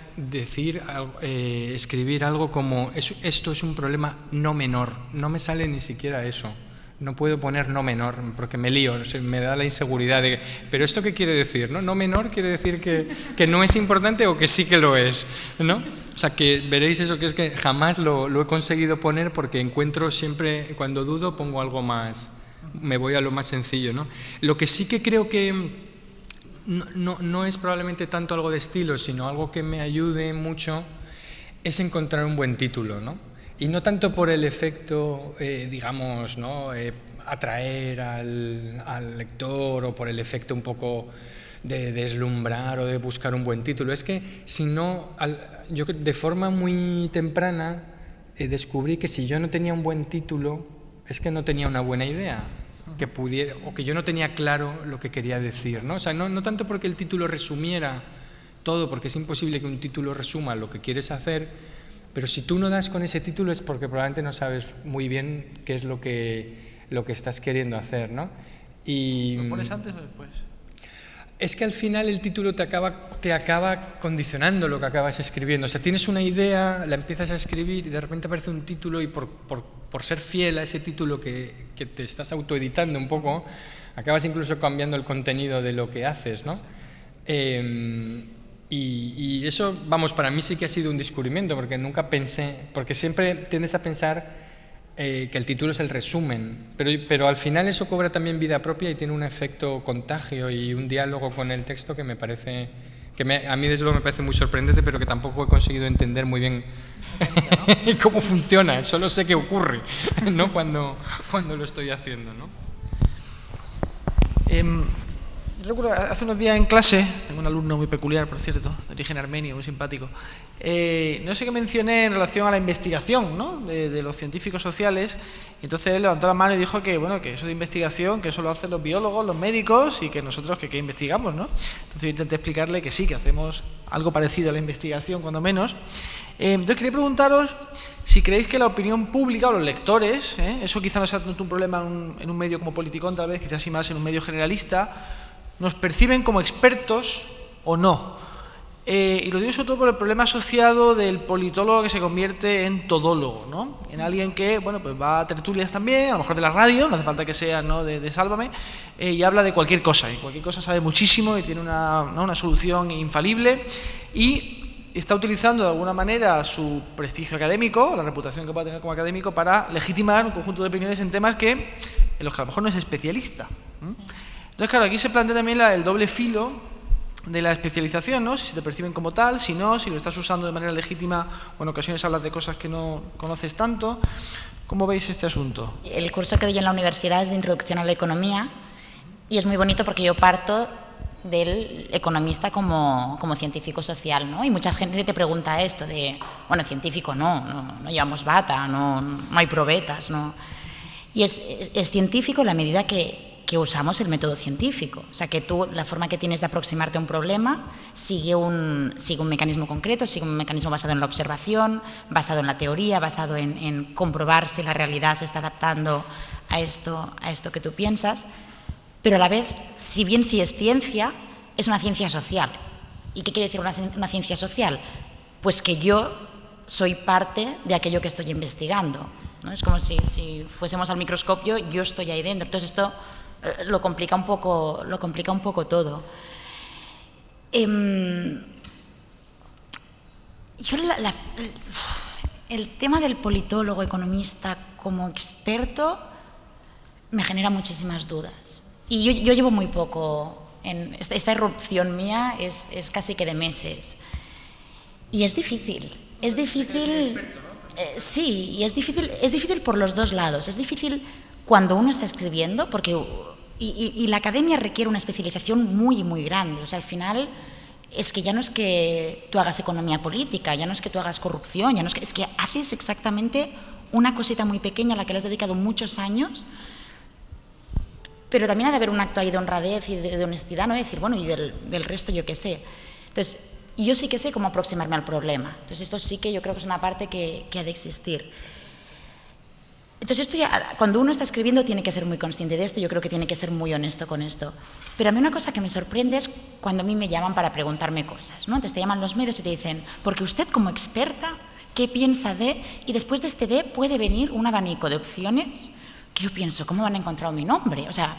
escribir algo como esto es un problema no menor, no me sale ni siquiera eso. No puedo poner no menor porque me lío, me da la inseguridad de, pero ¿esto qué quiere decir? No menor quiere decir que no es importante o que sí que lo es, ¿no? O sea, que veréis eso, que es que jamás lo he conseguido poner porque encuentro siempre, cuando dudo, pongo algo más, me voy a lo más sencillo, ¿no? Lo que sí que creo que no es probablemente tanto algo de estilo, sino algo que me ayude mucho, es encontrar un buen título, ¿no? Y no tanto por el efecto, digamos, ¿no?, atraer al lector o por el efecto un poco de deslumbrar o de buscar un buen título. Es que si no, yo de forma muy temprana descubrí que si yo no tenía un buen título es que no tenía una buena idea, que pudiera, o que yo no tenía claro lo que quería decir, ¿no? O sea, no tanto porque el título resumiera todo, porque es imposible que un título resuma lo que quieres hacer, pero si tú no das con ese título es porque probablemente no sabes muy bien qué es lo que estás queriendo hacer, ¿no? ¿Lo pones antes o después? Es que al final el título te acaba condicionando lo que acabas escribiendo. O sea, tienes una idea, la empiezas a escribir y de repente aparece un título y por ser fiel a ese título que te estás autoeditando un poco, acabas incluso cambiando el contenido de lo que haces, ¿no? Y eso, vamos, para mí sí que ha sido un descubrimiento, porque nunca pensé, porque siempre tiendes a pensar que el título es el resumen, pero al final eso cobra también vida propia y tiene un efecto contagio y un diálogo con el texto que me parece, a mí desde luego me parece muy sorprendente, pero que tampoco he conseguido entender muy bien cómo funciona, solo sé que ocurre, ¿no?, cuando lo estoy haciendo, ¿no? recuerdo hace unos días en clase, tengo un alumno muy peculiar, por cierto, de origen armenio, muy simpático, no sé qué mencioné en relación a la investigación, ¿no?, de los científicos sociales, y entonces él levantó la mano y dijo que, bueno, que eso de investigación, que eso lo hacen los biólogos, los médicos, y que nosotros que investigamos, ¿no? Entonces yo intenté explicarle que sí, que hacemos algo parecido a la investigación, cuando menos. Entonces quería preguntaros si creéis que la opinión pública o los lectores, eso quizá no sea tanto un problema en un medio como Politicón, tal vez, quizás sí más en un medio generalista, nos perciben como expertos o no. Y lo digo sobre todo por el problema asociado del politólogo que se convierte en todólogo, ¿no? En alguien que, bueno, pues va a tertulias también, a lo mejor de la radio, no hace falta que sea, ¿no?, de Sálvame, y habla de cualquier cosa, y cualquier cosa sabe muchísimo y tiene una solución infalible, y está utilizando de alguna manera su prestigio académico, la reputación que pueda tener como académico, para legitimar un conjunto de opiniones en temas en los que a lo mejor no es especialista. Sí. Entonces, claro, aquí se plantea también el doble filo de la especialización, ¿no? Si te perciben como tal, si no, si lo estás usando de manera legítima o en ocasiones hablas de cosas que no conoces tanto. ¿Cómo veis este asunto? El curso que doy en la universidad es de Introducción a la Economía y es muy bonito porque yo parto del economista como científico social, ¿no? Y mucha gente te pregunta esto de, bueno, científico no llevamos bata, no hay probetas, ¿no? Y es científico en la medida que usamos el método científico. O sea, que tú, la forma que tienes de aproximarte a un problema sigue un mecanismo concreto, sigue un mecanismo basado en la observación, basado en la teoría, basado en comprobar si la realidad se está adaptando a esto que tú piensas. Pero a la vez, si bien sí es ciencia, es una ciencia social. ¿Y qué quiere decir una ciencia social? Pues que yo soy parte de aquello que estoy investigando, ¿no? Es como si fuésemos al microscopio, yo estoy ahí dentro. Entonces esto lo complica un poco todo. El tema del politólogo, economista como experto me genera muchísimas dudas. Y yo llevo muy poco, esta irrupción mía es casi que de meses. Y es difícil. Sí, y es difícil por los dos lados. Es difícil cuando uno está escribiendo, porque y la academia requiere una especialización muy, muy grande. O sea, al final es que ya no es que tú hagas economía política, ya no es que tú hagas corrupción, ya no es que haces exactamente una cosita muy pequeña a la que le has dedicado muchos años, pero también ha de haber un acto ahí de honradez y de honestidad, ¿no? De decir, bueno, y del resto yo qué sé. Entonces, yo sí que sé cómo aproximarme al problema. Entonces, esto sí que yo creo que es una parte que ha de existir. Entonces, esto ya, cuando uno está escribiendo tiene que ser muy consciente de esto, yo creo que tiene que ser muy honesto con esto. Pero a mí una cosa que me sorprende es cuando a mí me llaman para preguntarme cosas, ¿no? Entonces te llaman los medios y te dicen, porque usted como experta, ¿qué piensa de? Y después de este de puede venir un abanico de opciones que yo pienso, ¿cómo han encontrado mi nombre? O sea,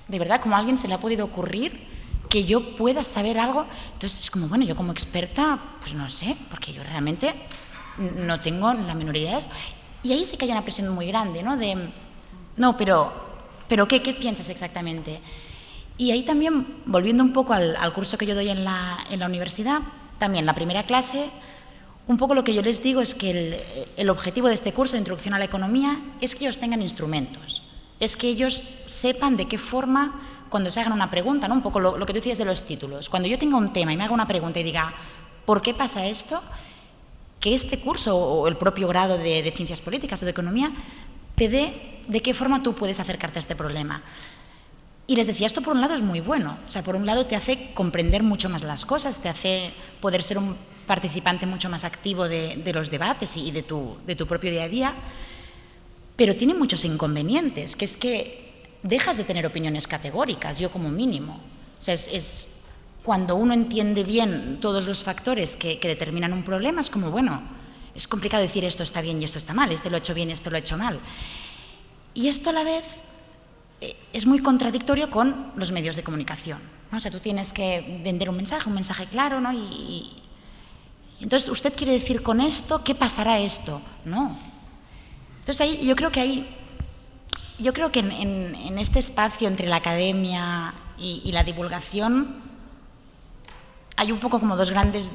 de verdad, ¿cómo a alguien se le ha podido ocurrir que yo pueda saber algo? Entonces es como, bueno, yo como experta, pues no sé, porque yo realmente no tengo la menor idea de esto. Y ahí sí que hay una presión muy grande, ¿no? No, pero ¿qué piensas exactamente? Y ahí también, volviendo un poco al curso que yo doy en la universidad, también la primera clase, un poco lo que yo les digo es que el objetivo de este curso de Introducción a la Economía es que ellos tengan instrumentos, es que ellos sepan de qué forma, cuando se hagan una pregunta, ¿no? Un poco lo que tú decías de los títulos, cuando yo tenga un tema y me haga una pregunta y diga, ¿por qué pasa esto?, que este curso o el propio grado de Ciencias Políticas o de Economía te dé de qué forma tú puedes acercarte a este problema. Y les decía, esto por un lado es muy bueno, o sea, por un lado te hace comprender mucho más las cosas, te hace poder ser un participante mucho más activo de los debates y de tu propio día a día, pero tiene muchos inconvenientes, que es que dejas de tener opiniones categóricas, yo como mínimo. O sea, es cuando uno entiende bien todos los factores que determinan un problema, es como, bueno, es complicado decir esto está bien y esto está mal, este lo ha hecho bien y esto lo ha hecho mal. Y esto a la vez es muy contradictorio con los medios de comunicación, ¿no? O sea, tú tienes que vender un mensaje claro, ¿no? Y entonces, ¿usted quiere decir con esto qué pasará esto? No. Entonces, ahí yo creo que en este espacio entre la academia y la divulgación hay un poco como dos grandes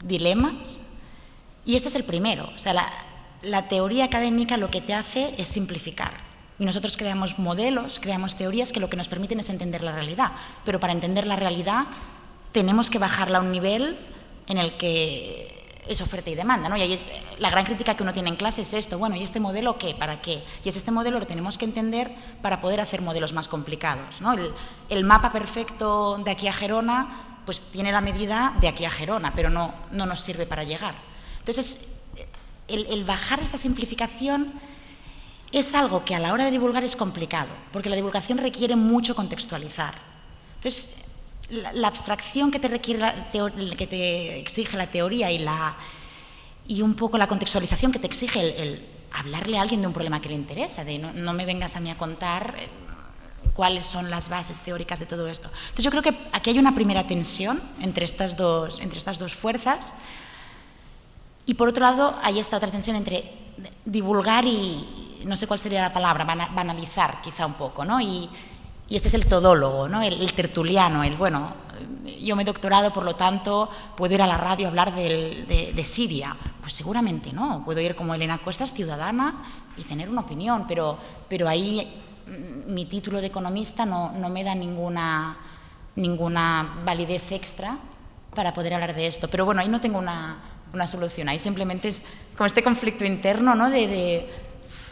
dilemas, y este es el primero. O sea, la teoría académica lo que te hace es simplificar. Y nosotros creamos modelos, creamos teorías que lo que nos permiten es entender la realidad. Pero para entender la realidad tenemos que bajarla a un nivel en el que es oferta y demanda, ¿no? Y ahí es la gran crítica que uno tiene en clase es esto, bueno, ¿y este modelo qué? ¿Para qué? Y es este modelo lo tenemos que entender para poder hacer modelos más complicados, ¿no? El mapa perfecto de aquí a Gerona, pues tiene la medida de aquí a Gerona, pero no nos sirve para llegar. Entonces, el bajar esta simplificación es algo que a la hora de divulgar es complicado, porque la divulgación requiere mucho contextualizar. Entonces, la abstracción que te exige la teoría y un poco la contextualización que te exige el hablarle a alguien de un problema que le interesa, de no me vengas a mí a contar cuáles son las bases teóricas de todo esto. Entonces yo creo que aquí hay una primera tensión entre estas dos fuerzas y por otro lado hay esta otra tensión entre divulgar y no sé cuál sería la palabra, banalizar quizá un poco, ¿no? Y este es el todólogo, ¿no? el tertuliano, bueno, yo me he doctorado, por lo tanto, ¿puedo ir a la radio a hablar de Siria? Pues seguramente no, puedo ir como Elena Costas, ciudadana, y tener una opinión, pero ahí mi título de economista no me da ninguna validez extra para poder hablar de esto. Pero bueno, ahí no tengo una solución, ahí simplemente es como este conflicto interno, ¿no? de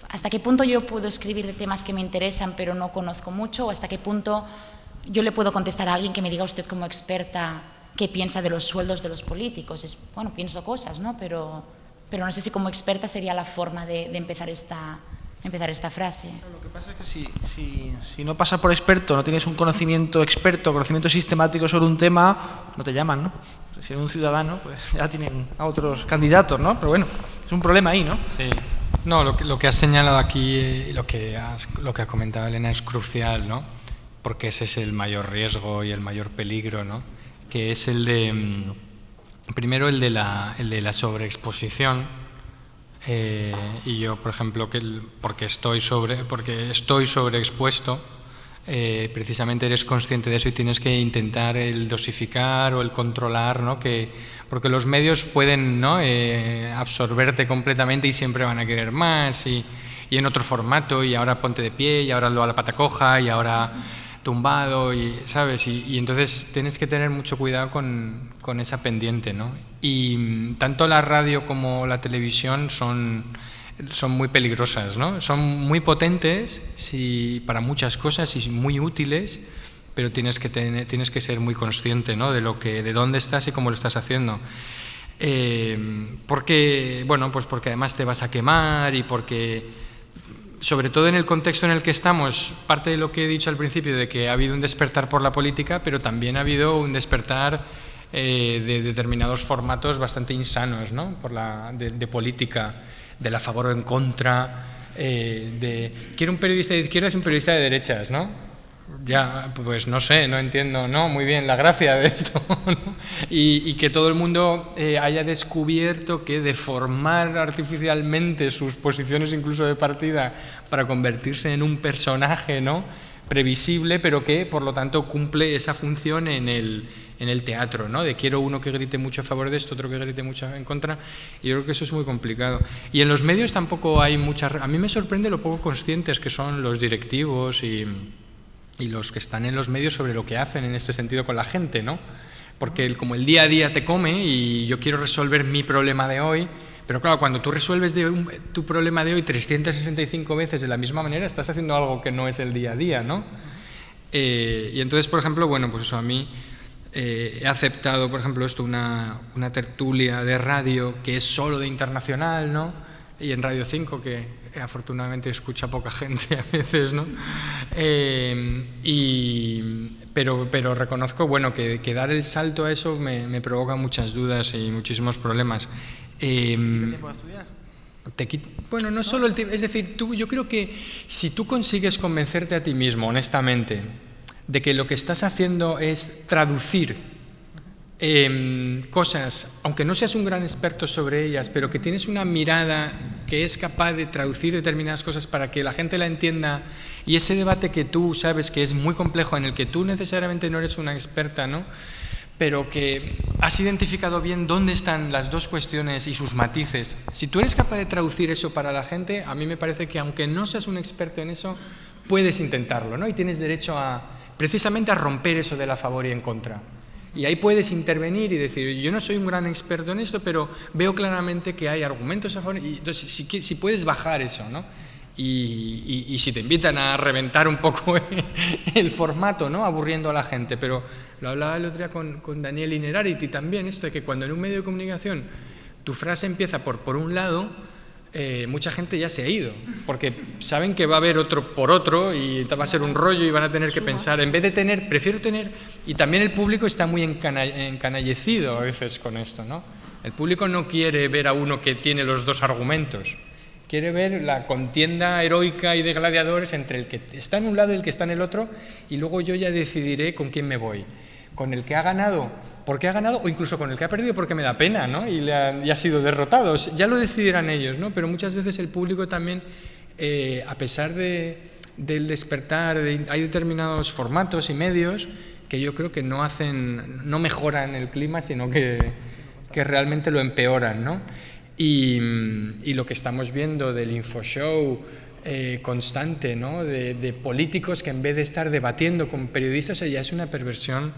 hasta qué punto yo puedo escribir de temas que me interesan pero no conozco mucho, o hasta qué punto yo le puedo contestar a alguien que me diga usted como experta qué piensa de los sueldos de los políticos. Bueno, pienso cosas, ¿no? Pero no sé si como experta sería la forma de empezar esta frase. Lo que pasa es que si no pasas por experto, no tienes un conocimiento experto, conocimiento sistemático sobre un tema, no te llaman, ¿no? Si eres un ciudadano, pues ya tienen a otros candidatos, ¿no? Pero bueno, es un problema ahí, ¿no? Sí. No, lo que has señalado aquí, lo que ha comentado Elena es crucial, ¿no? Porque ese es el mayor riesgo y el mayor peligro, ¿no? Que es primero el de la sobreexposición. Y yo, por ejemplo, porque estoy sobreexpuesto, precisamente eres consciente de eso y tienes que intentar el dosificar o el controlar, ¿no? Porque los medios pueden, ¿no? Absorberte completamente y siempre van a querer más y en otro formato, y ahora ponte de pie y ahora lo a la pata coja y ahora tumbado, y ¿sabes? Y entonces tienes que tener mucho cuidado con esa pendiente, ¿no? Y tanto la radio como la televisión son muy peligrosas, ¿no? Son muy potentes para muchas cosas y muy útiles, pero tienes que ser muy consciente, ¿no? de dónde estás y cómo lo estás haciendo. Porque además te vas a quemar y porque, sobre todo en el contexto en el que estamos, parte de lo que he dicho al principio, de que ha habido un despertar por la política, pero también ha habido un despertar de determinados formatos bastante insanos, ¿no? de política, de la favor o en contra, quiero un periodista de izquierdas y un periodista de derechas, ¿no? Ya, pues no sé, no entiendo, no, muy bien, la gracia de esto, ¿no? Y que todo el mundo haya descubierto que deformar artificialmente sus posiciones incluso de partida para convertirse en un personaje, ¿no? Previsible, pero que por lo tanto cumple esa función en el teatro, ¿no? De quiero uno que grite mucho a favor de esto, otro que grite mucho en contra, y yo creo que eso es muy complicado. Y en los medios tampoco hay a mí me sorprende lo poco conscientes que son los directivos y los que están en los medios sobre lo que hacen en este sentido con la gente, ¿no? Porque como el día a día te come y yo quiero resolver mi problema de hoy, pero claro, cuando tú resuelves tu problema de hoy 365 veces de la misma manera, estás haciendo algo que no es el día a día, ¿no? Y entonces, por ejemplo, bueno, pues eso a mí he aceptado, por ejemplo, una tertulia de radio que es solo de internacional, ¿no? Y en Radio 5, que afortunadamente escucha poca gente a veces, ¿no? Pero reconozco, bueno, que dar el salto a eso me provoca muchas dudas y muchísimos problemas. ¿Qué tiempo de estudiar? Bueno, no solo el tiempo, es decir, yo creo que si tú consigues convencerte a ti mismo, honestamente, de que lo que estás haciendo es traducir cosas, aunque no seas un gran experto sobre ellas, pero que tienes una mirada que es capaz de traducir determinadas cosas para que la gente la entienda, y ese debate que tú sabes que es muy complejo, en el que tú necesariamente no eres una experta, ¿no? pero que has identificado bien dónde están las dos cuestiones y sus matices. Si tú eres capaz de traducir eso para la gente, a mí me parece que aunque no seas un experto en eso, puedes intentarlo, ¿no? Y tienes derecho precisamente a romper eso de la favor y en contra. Y ahí puedes intervenir y decir, yo no soy un gran experto en esto, pero veo claramente que hay argumentos a favor. Y entonces, si puedes bajar eso, ¿no? Y si te invitan a reventar un poco el formato, ¿no? Aburriendo a la gente. Pero lo hablaba el otro día con Daniel Inerarity también, esto de que cuando en un medio de comunicación tu frase empieza por un lado, mucha gente ya se ha ido, porque saben que va a haber otro por otro y va a ser un rollo y van a tener que pensar, en vez de prefiero tener, y también el público está muy encanallecido a veces con esto, ¿no? El público no quiere ver a uno que tiene los dos argumentos, quiere ver la contienda heroica y de gladiadores entre el que está en un lado y el que está en el otro, y luego yo ya decidiré con quién me voy, con el que ha ganado porque ha ganado o incluso con el que ha perdido porque me da pena, ¿no? Y ha sido derrotado, ya lo decidirán ellos, ¿no? Pero muchas veces el público también, a pesar del despertar, hay determinados formatos y medios que yo creo que no mejoran el clima, sino que realmente lo empeoran, ¿no? Y lo que estamos viendo del infoshow constante, ¿no? De políticos que en vez de estar debatiendo con periodistas, ya es una perversión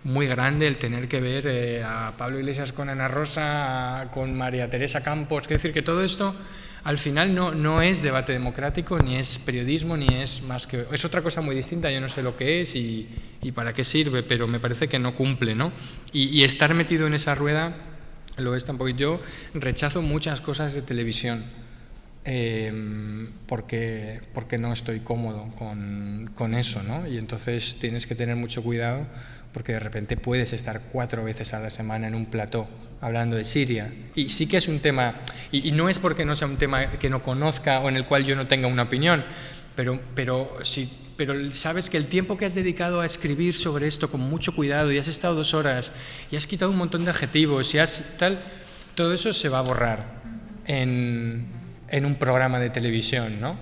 muy grande el tener que ver a Pablo Iglesias con Ana Rosa, con María Teresa Campos. Es decir, que todo esto al final no es debate democrático, ni es periodismo, ni es más que... Es otra cosa muy distinta, yo no sé lo que es y para qué sirve, pero me parece que no cumple, ¿no? Y estar metido en esa rueda lo es tampoco. Yo rechazo muchas cosas de televisión porque no estoy cómodo con eso, ¿no? Y entonces tienes que tener mucho cuidado, porque de repente puedes estar 4 veces a la semana en un plató hablando de Siria, y sí que es un tema, y no es porque no sea un tema que no conozca o en el cual yo no tenga una opinión, pero sabes que el tiempo que has dedicado a escribir sobre esto con mucho cuidado, y has estado 2 horas, y has quitado un montón de adjetivos, todo eso se va a borrar en un programa de televisión, ¿no?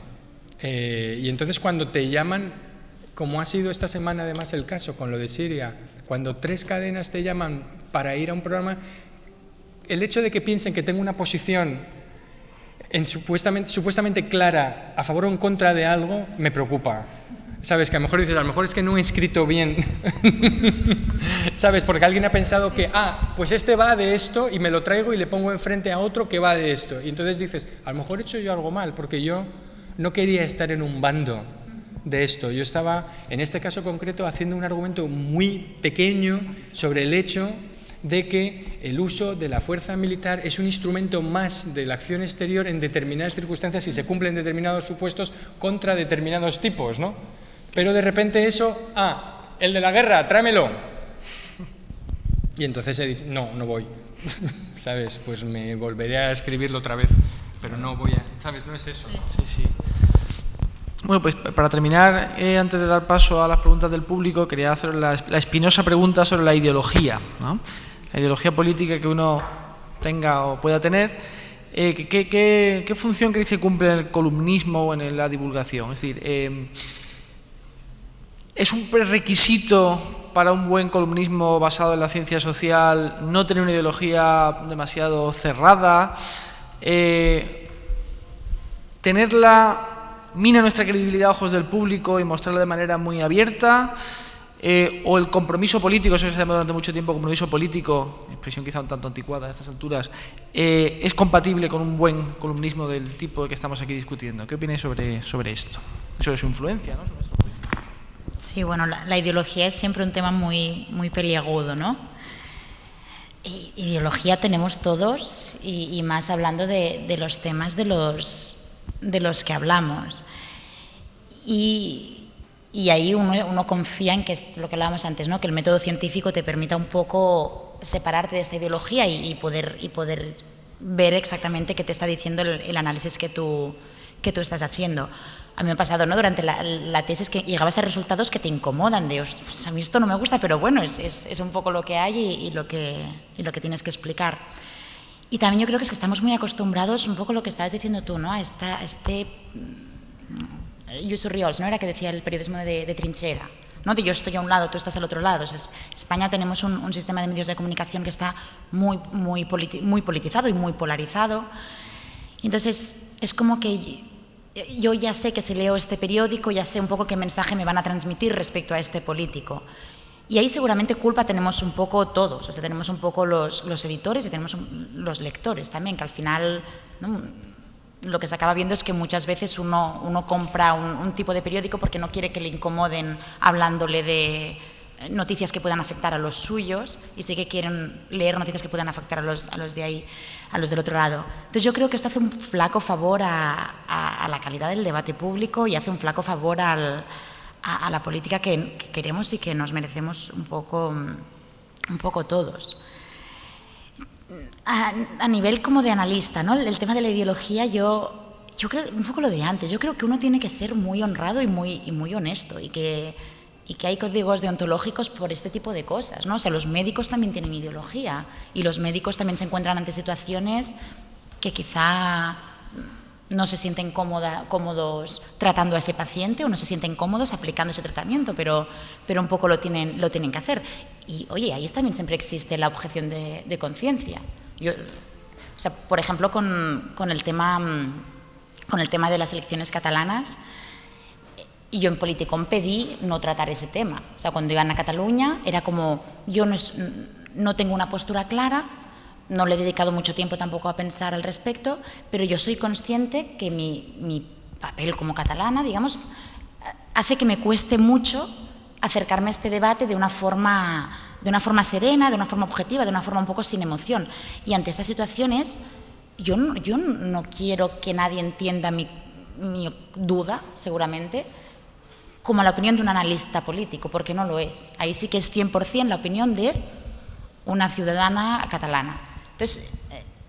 Y entonces cuando te llaman, como ha sido esta semana además el caso con lo de Siria, cuando 3 cadenas te llaman para ir a un programa, el hecho de que piensen que tengo una posición supuestamente clara a favor o en contra de algo me preocupa. ¿Sabes? Que a lo mejor dices, a lo mejor es que no he escrito bien. ¿Sabes? Porque alguien ha pensado que, pues este va de esto y me lo traigo y le pongo enfrente a otro que va de esto. Y entonces dices, a lo mejor he hecho yo algo mal, porque yo no quería estar en un bando de esto. Yo estaba, en este caso concreto, haciendo un argumento muy pequeño sobre el hecho de que el uso de la fuerza militar es un instrumento más de la acción exterior en determinadas circunstancias y se cumplen determinados supuestos contra determinados tipos, ¿no? Pero de repente eso, el de la guerra, tráemelo. Y entonces he dicho, no voy. ¿Sabes? Pues me volveré a escribirlo otra vez, pero no voy a, ¿sabes? No es eso. Sí. Bueno, pues para terminar, antes de dar paso a las preguntas del público, quería hacer la espinosa pregunta sobre la ideología, ¿no? La ideología política que uno tenga o pueda tener. ¿Qué función creéis que cumple en el columnismo o en la divulgación? Es decir, ¿es un prerequisito para un buen columnismo basado en la ciencia social no tener una ideología demasiado cerrada? ¿Tenerla mina nuestra credibilidad a ojos del público y mostrarla de manera muy abierta? ¿O el compromiso político, eso se llama durante mucho tiempo compromiso político, expresión quizá un tanto anticuada a estas alturas, es compatible con un buen columnismo del tipo que estamos aquí discutiendo? ¿Qué opináis sobre esto? Sobre su influencia, ¿no? Sí, bueno, la ideología es siempre un tema muy, muy peliagudo, ¿no? Ideología tenemos todos y más hablando de los temas de los que hablamos. Y ahí uno confía en que es lo que hablábamos antes, ¿no? Que el método científico te permita un poco separarte de esta ideología y poder ver exactamente qué te está diciendo el análisis que tú estás haciendo. A mí me ha pasado, ¿no? Durante la tesis que llegabas a resultados que te incomodan, de pues a mí esto no me gusta, pero bueno, es un poco lo que hay y lo que tienes que explicar. Y también yo creo que es que estamos muy acostumbrados, un poco lo que estabas diciendo tú, ¿no? A este Jusuf Riols, ¿no? Era que decía el periodismo de trinchera, ¿no? De yo estoy a un lado, tú estás al otro lado. O sea, España tenemos un sistema de medios de comunicación que está muy politizado y muy polarizado. Y entonces es como que yo ya sé que si leo este periódico, ya sé un poco qué mensaje me van a transmitir respecto a este político. Y ahí seguramente culpa tenemos un poco todos, o sea, tenemos un poco los editores y tenemos los lectores también, que al final, ¿no?, lo que se acaba viendo es que muchas veces uno compra un tipo de periódico porque no quiere que le incomoden hablándole de noticias que puedan afectar a los suyos, y sí que quieren leer noticias que puedan afectar a los de ahí, a los del otro lado. Entonces yo creo que esto hace un flaco favor a la calidad del debate público y hace un flaco favor a la política que queremos y que nos merecemos un poco todos. A nivel como de analista, ¿no?, el tema de la ideología, yo creo un poco lo de antes. Yo creo que uno tiene que ser muy honrado y muy honesto, y que hay códigos deontológicos por este tipo de cosas, ¿no? O sea, los médicos también tienen ideología, y los médicos también se encuentran ante situaciones que quizá no se sienten cómodos tratando a ese paciente, o no se sienten cómodos aplicando ese tratamiento, pero un poco lo tienen que hacer. Y, oye, ahí también siempre existe la objeción de conciencia. O sea, por ejemplo, con el tema de las elecciones catalanas, y yo en Politicón pedí no tratar ese tema. O sea, cuando iban a Cataluña era como, yo no tengo una postura clara, no le he dedicado mucho tiempo tampoco a pensar al respecto, pero yo soy consciente que mi papel como catalana, digamos, hace que me cueste mucho acercarme a este debate de una forma serena, de una forma objetiva, de una forma un poco sin emoción. Y ante estas situaciones, yo no quiero que nadie entienda mi duda, seguramente, como la opinión de un analista político, porque no lo es. Ahí sí que es 100% la opinión de una ciudadana catalana. Entonces,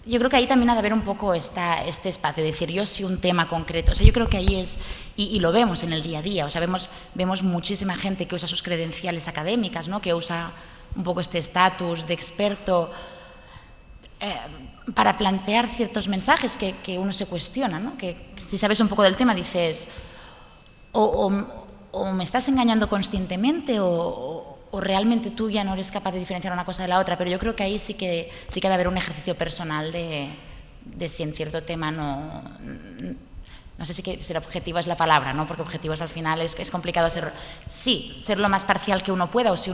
yo creo que ahí también ha de haber un poco este espacio, de decir, yo sí un tema concreto. O sea, yo creo que ahí es, y lo vemos en el día a día, o sea, vemos muchísima gente que usa sus credenciales académicas, ¿no?, que usa un poco este estatus de experto para plantear ciertos mensajes que uno se cuestiona, ¿no?, que si sabes un poco del tema dices, o me estás engañando conscientemente, o realmente tú ya no eres capaz de diferenciar una cosa de la otra. Pero yo creo que ahí sí que ha de haber un ejercicio personal de si en cierto tema no sé si ser objetivo es la palabra, ¿no?, porque objetivos al final es complicado ser lo más parcial que uno pueda, o si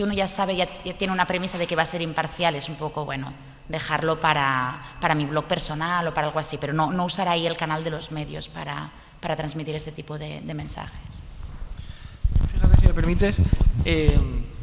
uno ya sabe, ya tiene una premisa de que va a ser imparcial, es un poco, bueno, dejarlo para mi blog personal o para algo así, pero no usar ahí el canal de los medios para transmitir este tipo de mensajes. Fíjate, si me permites,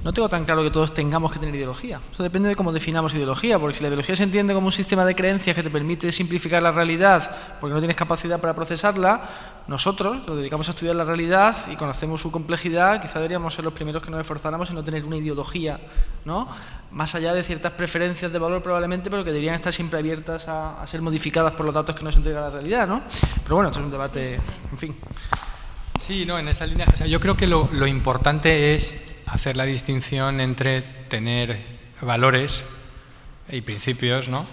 no tengo tan claro que todos tengamos que tener ideología. Eso depende de cómo definamos ideología, porque si la ideología se entiende como un sistema de creencias que te permite simplificar la realidad porque no tienes capacidad para procesarla, nosotros nos dedicamos a estudiar la realidad y conocemos su complejidad, quizá deberíamos ser los primeros que nos esforzáramos en no tener una ideología, ¿no?, más allá de ciertas preferencias de valor probablemente, pero que deberían estar siempre abiertas a ser modificadas por los datos que nos entrega la realidad, ¿no? Pero bueno, esto es un debate, en fin. Sí, no, en esa línea, o sea, yo creo que lo importante es hacer la distinción entre tener valores y principios, ¿no?,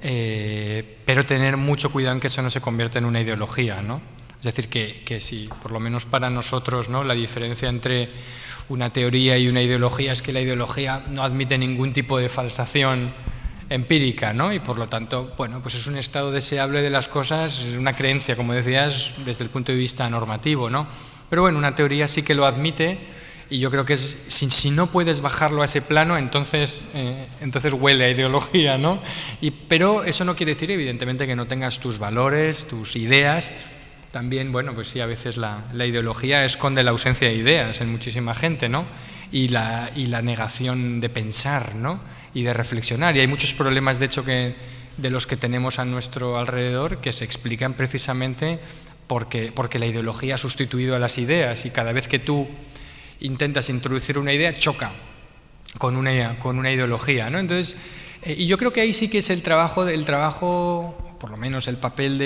pero tener mucho cuidado en que eso no se convierta en una ideología, ¿no? Es decir, que si, por lo menos para nosotros, ¿no?, la diferencia entre una teoría y una ideología es que la ideología no admite ningún tipo de falsación empírica, ¿no?, y por lo tanto, bueno, pues es un estado deseable de las cosas, es una creencia, como decías, desde el punto de vista normativo, ¿no? Pero bueno, una teoría sí que lo admite, y yo creo que si no puedes bajarlo a ese plano, entonces huele a ideología, ¿no? Pero eso no quiere decir, evidentemente, que no tengas tus valores, tus ideas. También, bueno, pues sí, a veces la ideología esconde la ausencia de ideas en muchísima gente, ¿no? Y la negación de pensar, ¿no?, y de reflexionar. Y hay muchos problemas, de hecho, de los que tenemos a nuestro alrededor que se explican precisamente porque la ideología ha sustituido a las ideas, y cada vez que tú intentas introducir una idea, choca con una ideología, ¿no? Entonces, y yo creo que ahí sí que es el trabajo, por lo menos el papel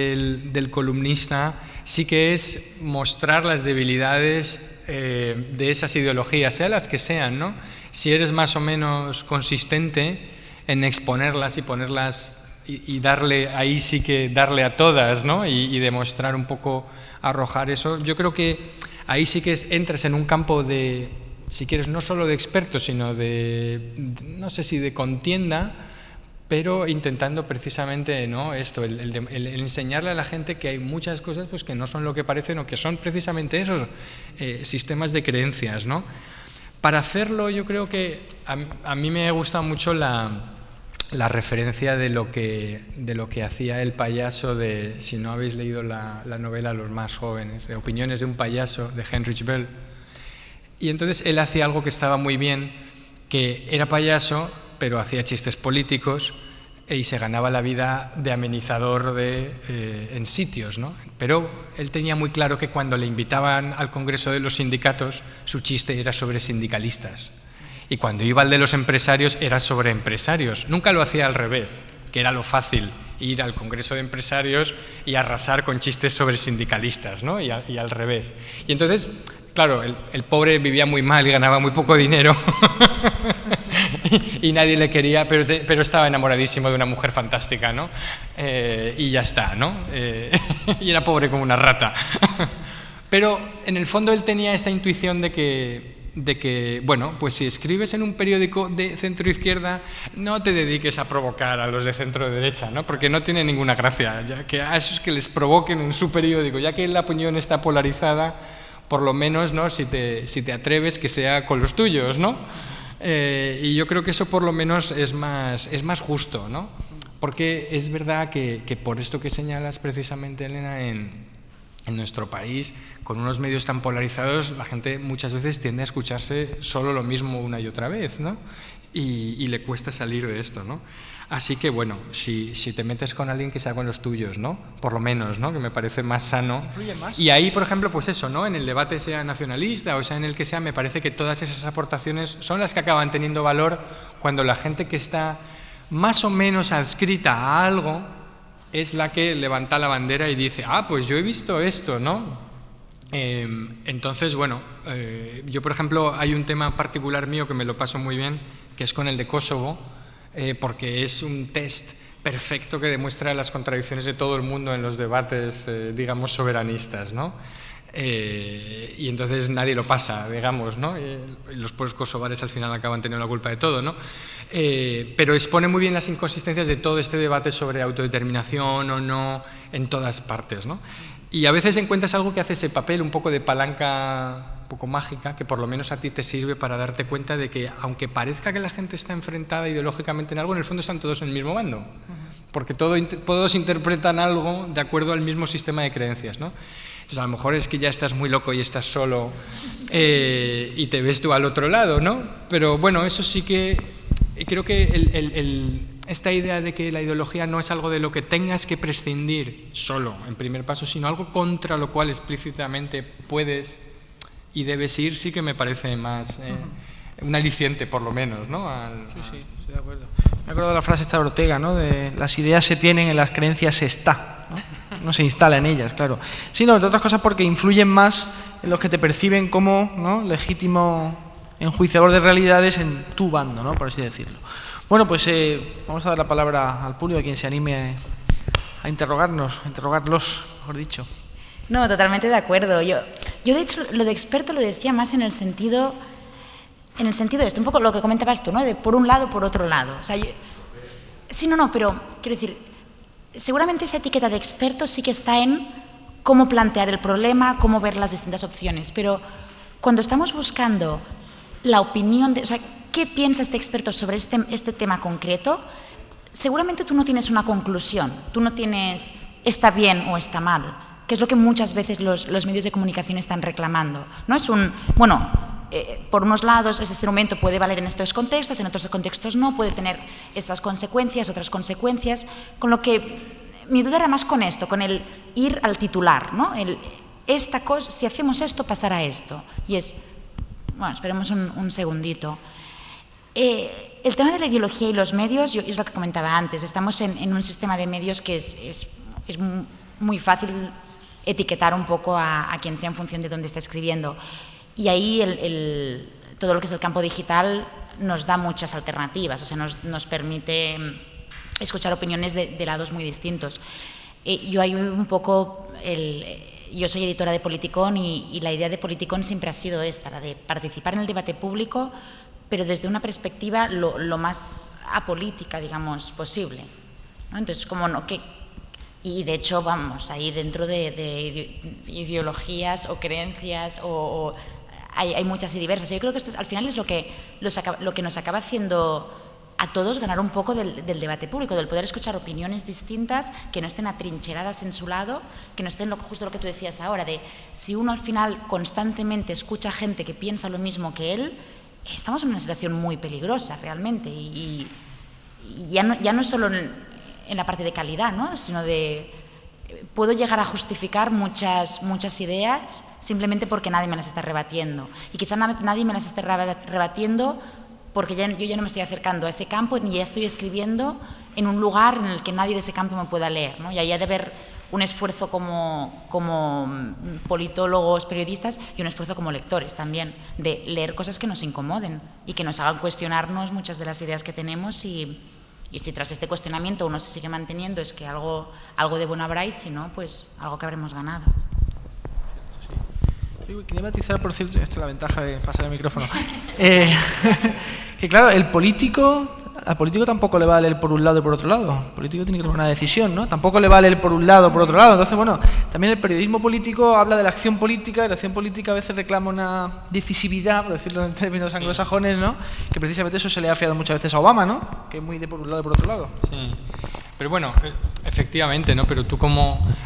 del columnista, sí que es mostrar las debilidades de esas ideologías, sean las que sean, ¿no? Si eres más o menos consistente en exponerlas y ponerlas y darle, ahí sí que darle a todas, ¿no? Y demostrar un poco, arrojar eso. Yo creo que ahí sí que entras en un campo de, si quieres, no solo de expertos, sino no sé si de contienda, pero intentando precisamente, ¿no?, esto, el enseñarle a la gente que hay muchas cosas pues, que no son lo que parecen o que son precisamente esos sistemas de creencias, ¿no? Para hacerlo yo creo que a mí me gusta mucho la referencia de lo que hacía el payaso si no habéis leído la novela Los más jóvenes, de Opiniones de un payaso, de Heinrich Böll. Y entonces él hacía algo que estaba muy bien, que era payaso, pero hacía chistes políticos y se ganaba la vida de amenizador en sitios, ¿no? Pero él tenía muy claro que cuando le invitaban al Congreso de los Sindicatos, su chiste era sobre sindicalistas. Y cuando iba al de los empresarios, era sobre empresarios. Nunca lo hacía al revés, que era lo fácil, ir al Congreso de Empresarios y arrasar con chistes sobre sindicalistas, ¿no? Y al revés. Y entonces, claro, el pobre vivía muy mal y ganaba muy poco dinero y nadie le quería, pero estaba enamoradísimo de una mujer fantástica, ¿no? Y ya está, ¿no? Y era pobre como una rata. Pero en el fondo él tenía esta intuición de que, bueno, pues si escribes en un periódico de centro-izquierda, no te dediques a provocar a los de centro-derecha, ¿no? Porque no tiene ninguna gracia, ya que a esos que les provoquen en su periódico, ya que la opinión está polarizada, por lo menos, ¿no?, si te atreves, que sea con los tuyos, ¿no? Y yo creo que eso por lo menos es más justo, ¿no? Porque es verdad que por esto que señalas precisamente, Elena, en nuestro país, con unos medios tan polarizados, la gente muchas veces tiende a escucharse solo lo mismo una y otra vez, ¿no? Y le cuesta salir de esto, ¿no? Así que, bueno, si te metes con alguien que sea con los tuyos, ¿no? Por lo menos, ¿no? Que me parece más sano. Influye más. Y ahí, por ejemplo, pues eso, ¿no? En el debate sea nacionalista o sea en el que sea, me parece que todas esas aportaciones son las que acaban teniendo valor cuando la gente que está más o menos adscrita a algo es la que levanta la bandera y dice, pues yo he visto esto, ¿no? Entonces, bueno, yo, por ejemplo, hay un tema particular mío que me lo paso muy bien, que es con el de Kosovo, porque es un test perfecto que demuestra las contradicciones de todo el mundo en los debates, digamos, soberanistas, ¿no? Y entonces nadie lo pasa, digamos, ¿no? Los pueblos kosovares al final acaban teniendo la culpa de todo, ¿no? Pero expone muy bien las inconsistencias de todo este debate sobre autodeterminación o no en todas partes, ¿no? Y a veces encuentras algo que hace ese papel un poco de palanca, un poco mágica, que por lo menos a ti te sirve para darte cuenta de que, aunque parezca que la gente está enfrentada ideológicamente en algo, en el fondo están todos en el mismo bando, porque todos interpretan algo de acuerdo al mismo sistema de creencias, ¿no? Entonces, a lo mejor es que ya estás muy loco y estás solo y te ves tú al otro lado, ¿no? Pero bueno, eso sí que creo que esta idea de que la ideología no es algo de lo que tengas que prescindir solo en primer paso, sino algo contra lo cual explícitamente puedes y debes ir, sí que me parece más un aliciente, por lo menos, ¿no? Sí, estoy de acuerdo. Me acuerdo de la frase esta de Ortega, ¿no? De las ideas se tienen, en las creencias se está, ¿no? No se instala en ellas, claro. Sino, entre otras cosas, porque influyen más en los que te perciben como, ¿no?, legítimo enjuiciador de realidades en tu bando, ¿no?, por así decirlo. Bueno, pues vamos a dar la palabra al público, a quien se anime a interrogarlos, mejor dicho. No, totalmente de acuerdo. Yo de hecho, lo de experto lo decía más en el sentido de esto, un poco lo que comentabas tú, ¿no? De por un lado, por otro lado. O sea, sí, no, pero quiero decir, seguramente esa etiqueta de experto sí que está en cómo plantear el problema, cómo ver las distintas opciones, pero cuando estamos buscando la opinión o sea, ¿qué piensa este experto sobre este tema concreto? Seguramente tú no tienes una conclusión, tú no tienes está bien o está mal, que es lo que muchas veces los medios de comunicación están reclamando. No es por unos lados este instrumento puede valer en estos contextos, en otros contextos no, puede tener estas consecuencias, otras consecuencias, con lo que mi duda era más con esto, con el ir al titular, ¿no? Esta cosa, si hacemos esto, pasará esto. Y bueno, esperemos un segundito. El tema de la ideología y los medios, es lo que comentaba antes, estamos en un sistema de medios que es muy fácil etiquetar un poco a quien sea en función de dónde está escribiendo. Y ahí todo lo que es el campo digital nos da muchas alternativas, o sea, nos permite escuchar opiniones de lados muy distintos. Yo ahí un poco, yo soy editora de Politicón y la idea de Politicón siempre ha sido esta, la de participar en el debate público, pero desde una perspectiva lo más apolítica, digamos, posible, ¿no? Entonces, y de hecho, vamos, ahí dentro de ideologías o creencias hay muchas y diversas. Yo creo que esto al final es lo que nos acaba haciendo a todos ganar un poco del debate público, del poder escuchar opiniones distintas que no estén atrincheradas en su lado, que no estén justo lo que tú decías ahora, de si uno al final constantemente escucha gente que piensa lo mismo que él, estamos en una situación muy peligrosa realmente y ya no solo en la parte de calidad, ¿no? Sino de puedo llegar a justificar muchas ideas simplemente porque nadie me las está rebatiendo y quizá nadie me las esté rebatiendo porque yo ya no me estoy acercando a ese campo ni ya estoy escribiendo en un lugar en el que nadie de ese campo me pueda leer, ¿no? Y ahí ha de haber un esfuerzo como politólogos, periodistas y un esfuerzo como lectores también, de leer cosas que nos incomoden y que nos hagan cuestionarnos muchas de las ideas que tenemos y si tras este cuestionamiento uno se sigue manteniendo es que algo de bueno habrá y si no, pues algo que habremos ganado. Quería matizar, por cierto, esta es la ventaja de pasar el micrófono, que claro, al político tampoco le vale el por un lado y por otro lado. El político tiene que tomar una decisión, ¿no? Tampoco le vale el por un lado o por otro lado. Entonces, bueno, también el periodismo político habla de la acción política, y la acción política a veces reclama una decisividad, por decirlo en términos anglosajones, ¿no? Que precisamente eso se le ha afiado muchas veces a Obama, ¿no? Que es muy de por un lado y por otro lado. Sí. Pero bueno, efectivamente, ¿no? Pero tú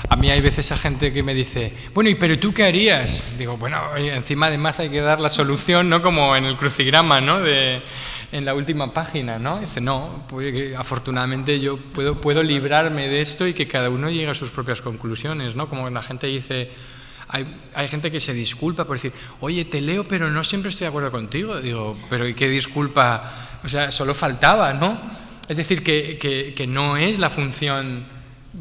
a mí hay veces a gente que me dice, bueno, ¿y pero tú qué harías? Digo, bueno, encima además hay que dar la solución, ¿no? Como en el crucigrama, ¿no? En la última página, ¿no? Dice, no, pues, afortunadamente yo puedo librarme de esto y que cada uno llegue a sus propias conclusiones, ¿no? Como la gente dice, hay gente que se disculpa por decir, oye, te leo, pero no siempre estoy de acuerdo contigo. Digo, pero ¿y qué disculpa? O sea, solo faltaba, ¿no? Es decir, que no es la función,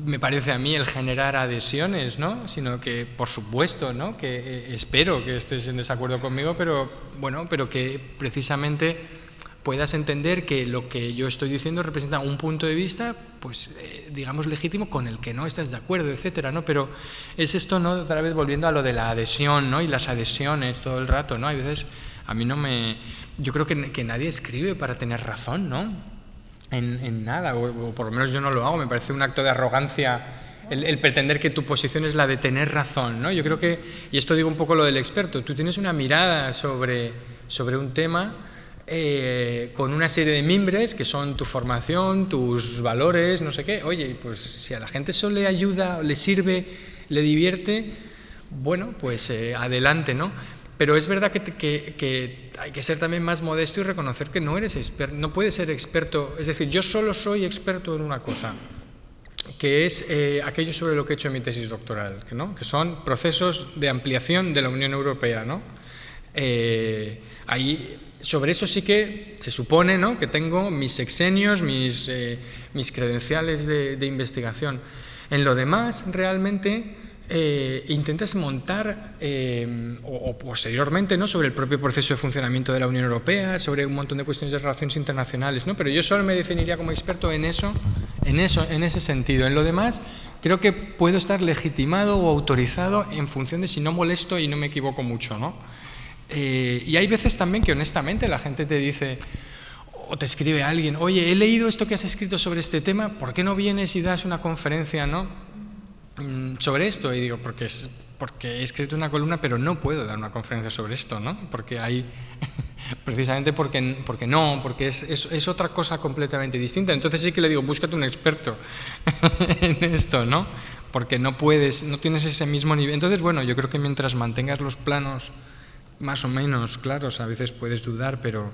me parece a mí, el generar adhesiones, ¿no? Sino que, por supuesto, ¿no? Que espero que estés en desacuerdo conmigo, pero que precisamente puedas entender que lo que yo estoy diciendo representa un punto de vista, pues, digamos, legítimo, con el que no estás de acuerdo, etcétera, ¿no? Pero es esto, ¿no? Otra vez volviendo a lo de la adhesión, ¿no? Y las adhesiones todo el rato, ¿no? Hay veces, a mí yo creo que nadie escribe para tener razón, ¿no? En nada, o por lo menos yo no lo hago, me parece un acto de arrogancia el pretender que tu posición es la de tener razón, ¿no? Yo creo que, y esto digo un poco lo del experto, tú tienes una mirada sobre un tema con una serie de mimbres que son tu formación, tus valores, no sé qué. Oye, pues si a la gente eso le ayuda, le sirve, le divierte, bueno, pues adelante, ¿no? Pero es verdad que hay que ser también más modesto y reconocer que no eres experto, no puedes ser experto. Es decir, yo solo soy experto en una cosa, que es aquello sobre lo que he hecho en mi tesis doctoral, ¿no? Que son procesos de ampliación de la Unión Europea, ¿no? Ahí, sobre eso sí que se supone, ¿no? Que tengo mis sexenios, mis credenciales de investigación. En lo demás, realmente intentas montar, o posteriormente, ¿no? Sobre el propio proceso de funcionamiento de la Unión Europea, sobre un montón de cuestiones de relaciones internacionales, ¿no? Pero yo solo me definiría como experto en ese sentido. En lo demás, creo que puedo estar legitimado o autorizado en función de si no molesto y no me equivoco mucho, ¿no? Y hay veces también que honestamente la gente te dice, o te escribe alguien, oye, he leído esto que has escrito sobre este tema, ¿por qué no vienes y das una conferencia, ¿no? Sobre esto? Y digo, porque he escrito una columna, pero no puedo dar una conferencia sobre esto, ¿no? Porque hay, precisamente porque es otra cosa completamente distinta. Entonces sí que le digo, búscate un experto en esto, ¿no? Porque no tienes ese mismo nivel. Entonces, bueno, yo creo que mientras mantengas los planos más o menos claros, a veces puedes dudar, pero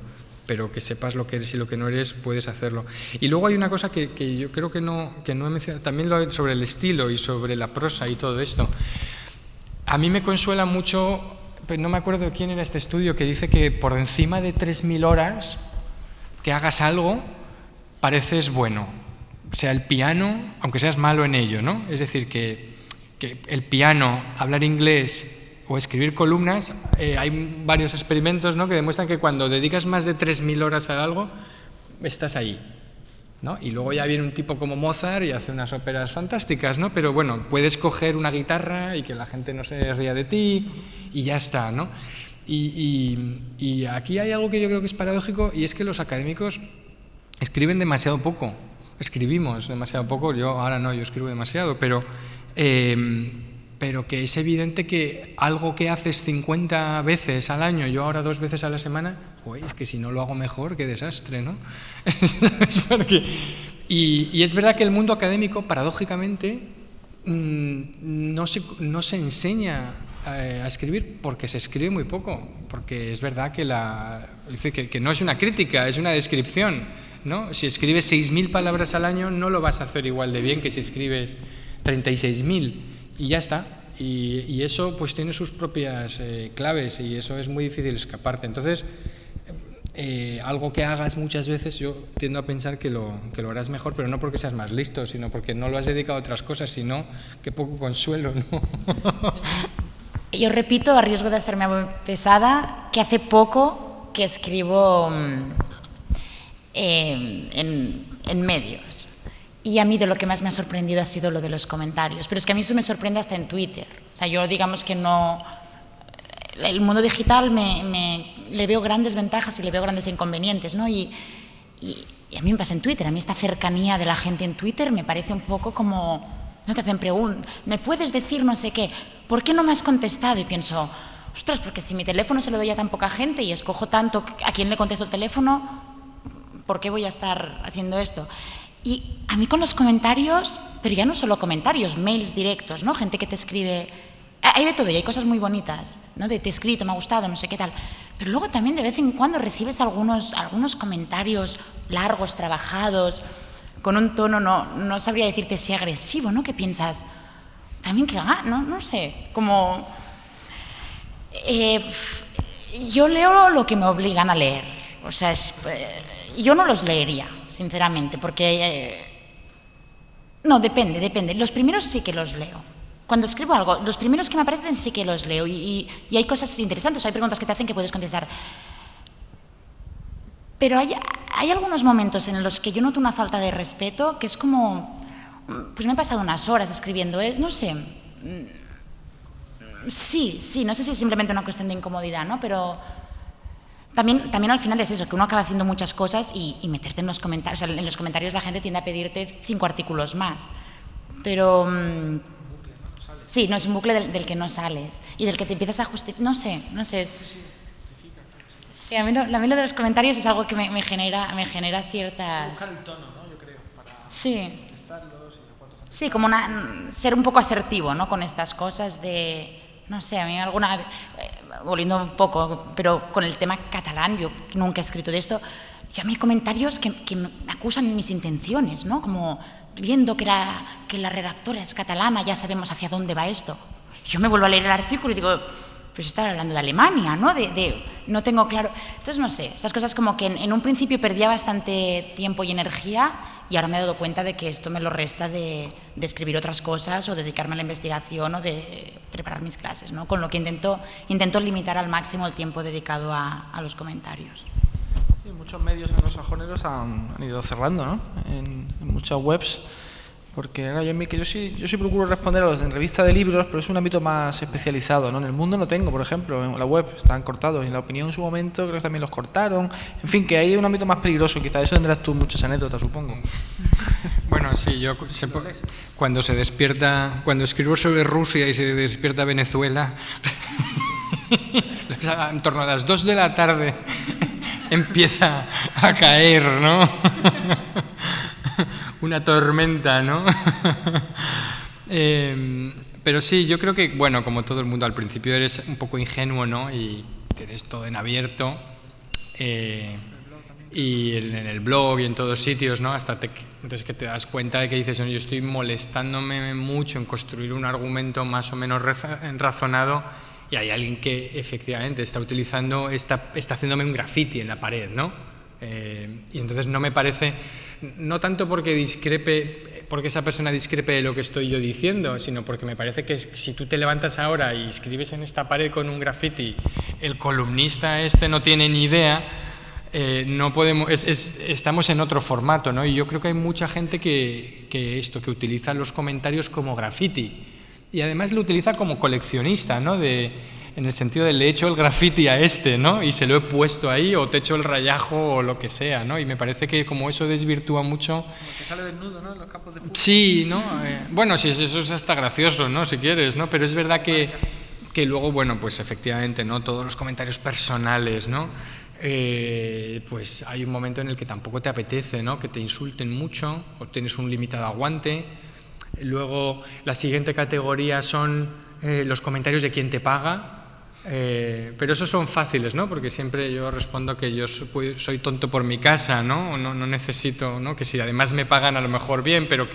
que sepas lo que eres y lo que no eres, puedes hacerlo. Y luego hay una cosa que yo creo que no he mencionado, también sobre el estilo y sobre la prosa y todo esto. A mí me consuela mucho, pero no me acuerdo de quién era este estudio, que dice que por encima de 3.000 horas que hagas algo, pareces bueno. O sea, el piano, aunque seas malo en ello, ¿no? Es decir, que el piano, hablar inglés o escribir columnas, hay varios experimentos, ¿no? Que demuestran que cuando dedicas más de 3.000 horas a algo, estás ahí. ¿no? Y luego ya viene un tipo como Mozart y hace unas óperas fantásticas, ¿no? Pero bueno, puedes coger una guitarra y que la gente no se ría de ti y ya está, ¿no? Y aquí hay algo que yo creo que es paradójico, y es que los académicos escriben demasiado poco. Escribimos demasiado poco, yo ahora no, yo escribo demasiado, pero que es evidente que algo que haces 50 veces al año, yo ahora 2 veces a la semana, joder, es que si no lo hago mejor, qué desastre, ¿no? Y es verdad que el mundo académico, paradójicamente, no se enseña a escribir porque se escribe muy poco, porque es verdad que no es una crítica, es una descripción, ¿no? Si escribes 6.000 palabras al año, no lo vas a hacer igual de bien que si escribes 36.000, y ya está. Y eso pues tiene sus propias claves, y eso es muy difícil escaparte. Entonces, algo que hagas muchas veces, yo tiendo a pensar que lo harás mejor, pero no porque seas más listo, sino porque no lo has dedicado a otras cosas, sino que poco consuelo, ¿no? Yo repito, a riesgo de hacerme pesada, que hace poco que escribo en medios. Y a mí de lo que más me ha sorprendido ha sido lo de los comentarios. Pero es que a mí eso me sorprende hasta en Twitter. O sea, yo digamos que no... El mundo digital le veo grandes ventajas y le veo grandes inconvenientes, ¿no? Y a mí me pasa en Twitter. A mí esta cercanía de la gente en Twitter me parece un poco como... No te hacen preguntas. ¿Me puedes decir no sé qué? ¿Por qué no me has contestado? Y pienso, ostras, porque si mi teléfono se lo doy a tan poca gente y escojo tanto a quién le contesto el teléfono, ¿por qué voy a estar haciendo esto? Y a mí con los comentarios, pero ya no solo comentarios, mails directos, ¿no? Gente que te escribe, hay de todo y hay cosas muy bonitas, ¿no? De te he escrito, me ha gustado, no sé qué tal. Pero luego también de vez en cuando recibes algunos comentarios largos, trabajados, con un tono, no sabría decirte si agresivo, ¿no? Que piensas, también que, no sé, como... yo leo lo que me obligan a leer, o sea, yo no los leería, sinceramente, porque... no, depende. Los primeros sí que los leo. Cuando escribo algo, los primeros que me aparecen sí que los leo y hay cosas interesantes, hay preguntas que te hacen que puedes contestar. Pero hay algunos momentos en los que yo noto una falta de respeto que es como... Pues me he pasado unas horas escribiendo, no sé... Sí, no sé si es simplemente una cuestión de incomodidad, ¿no? Pero... También al final es eso, que uno acaba haciendo muchas cosas y meterte en los comentarios. O sea, en los comentarios la gente tiende a pedirte 5 artículos más. Pero... sí, no, es un bucle del que no sales y del que te empiezas a justificar. No sé, es... Sí, a mí lo de los comentarios es algo que me genera ciertas... Buscar el tono, ¿no? Yo creo, para sí. Sí, como ser un poco asertivo, ¿no? Con estas cosas de... No sé, a mí volviendo un poco, pero con el tema catalán, yo nunca he escrito de esto, y a mí hay comentarios que me acusan mis intenciones, ¿no? Como viendo que la redactora es catalana, ya sabemos hacia dónde va esto. Yo me vuelvo a leer el artículo y digo, pues estaba hablando de Alemania, ¿no? No tengo claro... Entonces, no sé, estas cosas como que en un principio perdía bastante tiempo y energía y ahora me he dado cuenta de que esto me lo resta de escribir otras cosas o dedicarme a la investigación o de preparar mis clases, ¿no? Con lo que intento limitar al máximo el tiempo dedicado a los comentarios. Sí, muchos medios anglosajones han ido cerrando, ¿no? En muchas webs. Porque ahora yo sí procuro responder en revistas de libros, pero es un ámbito más especializado, ¿no? En el mundo no tengo, por ejemplo, en la web están cortados, y en la opinión en su momento creo que también los cortaron. En fin, que hay un ámbito más peligroso, quizás eso tendrás tú muchas anécdotas, supongo. Bueno, sí, cuando escribo sobre Rusia y se despierta Venezuela, en torno a las 2 de la tarde empieza a caer, ¿no? Una tormenta, ¿no? Pero sí, yo creo que, bueno, como todo el mundo, al principio eres un poco ingenuo, ¿no? Y tienes todo en abierto. Y en el blog y en todos sitios, ¿no? Entonces que te das cuenta de que dices, yo estoy molestándome mucho en construir un argumento más o menos razonado y hay alguien que efectivamente está haciéndome un graffiti en la pared, ¿no? Y entonces no me parece, no tanto porque esa persona discrepe de lo que estoy yo diciendo, sino porque me parece que si tú te levantas ahora y escribes en esta pared con un graffiti, el columnista no tiene ni idea, no podemos, estamos en otro formato, ¿no? Y yo creo que hay mucha gente que utiliza los comentarios como graffiti y además lo utiliza como coleccionista, ¿no? En el sentido de le he hecho el graffiti a ¿no? Y se lo he puesto ahí, o te he hecho el rayajo o lo que sea, ¿no? Y me parece que como eso desvirtúa mucho. Como que sale desnudo, ¿no? En los campos de fútbol. Sí, ¿no? Bueno, sí, eso es hasta gracioso, ¿no? Si quieres, ¿no? Pero es verdad que luego, bueno, pues efectivamente, ¿no? Todos los comentarios personales, ¿no? Pues hay un momento en el que tampoco te apetece, ¿no? Que te insulten mucho o tienes un limitado aguante. Luego, la siguiente categoría son los comentarios de quien te paga. Pero esos son fáciles, ¿no? Porque siempre yo respondo que yo soy tonto por mi casa, ¿no? No necesito, ¿no? Que si además me pagan a lo mejor bien, pero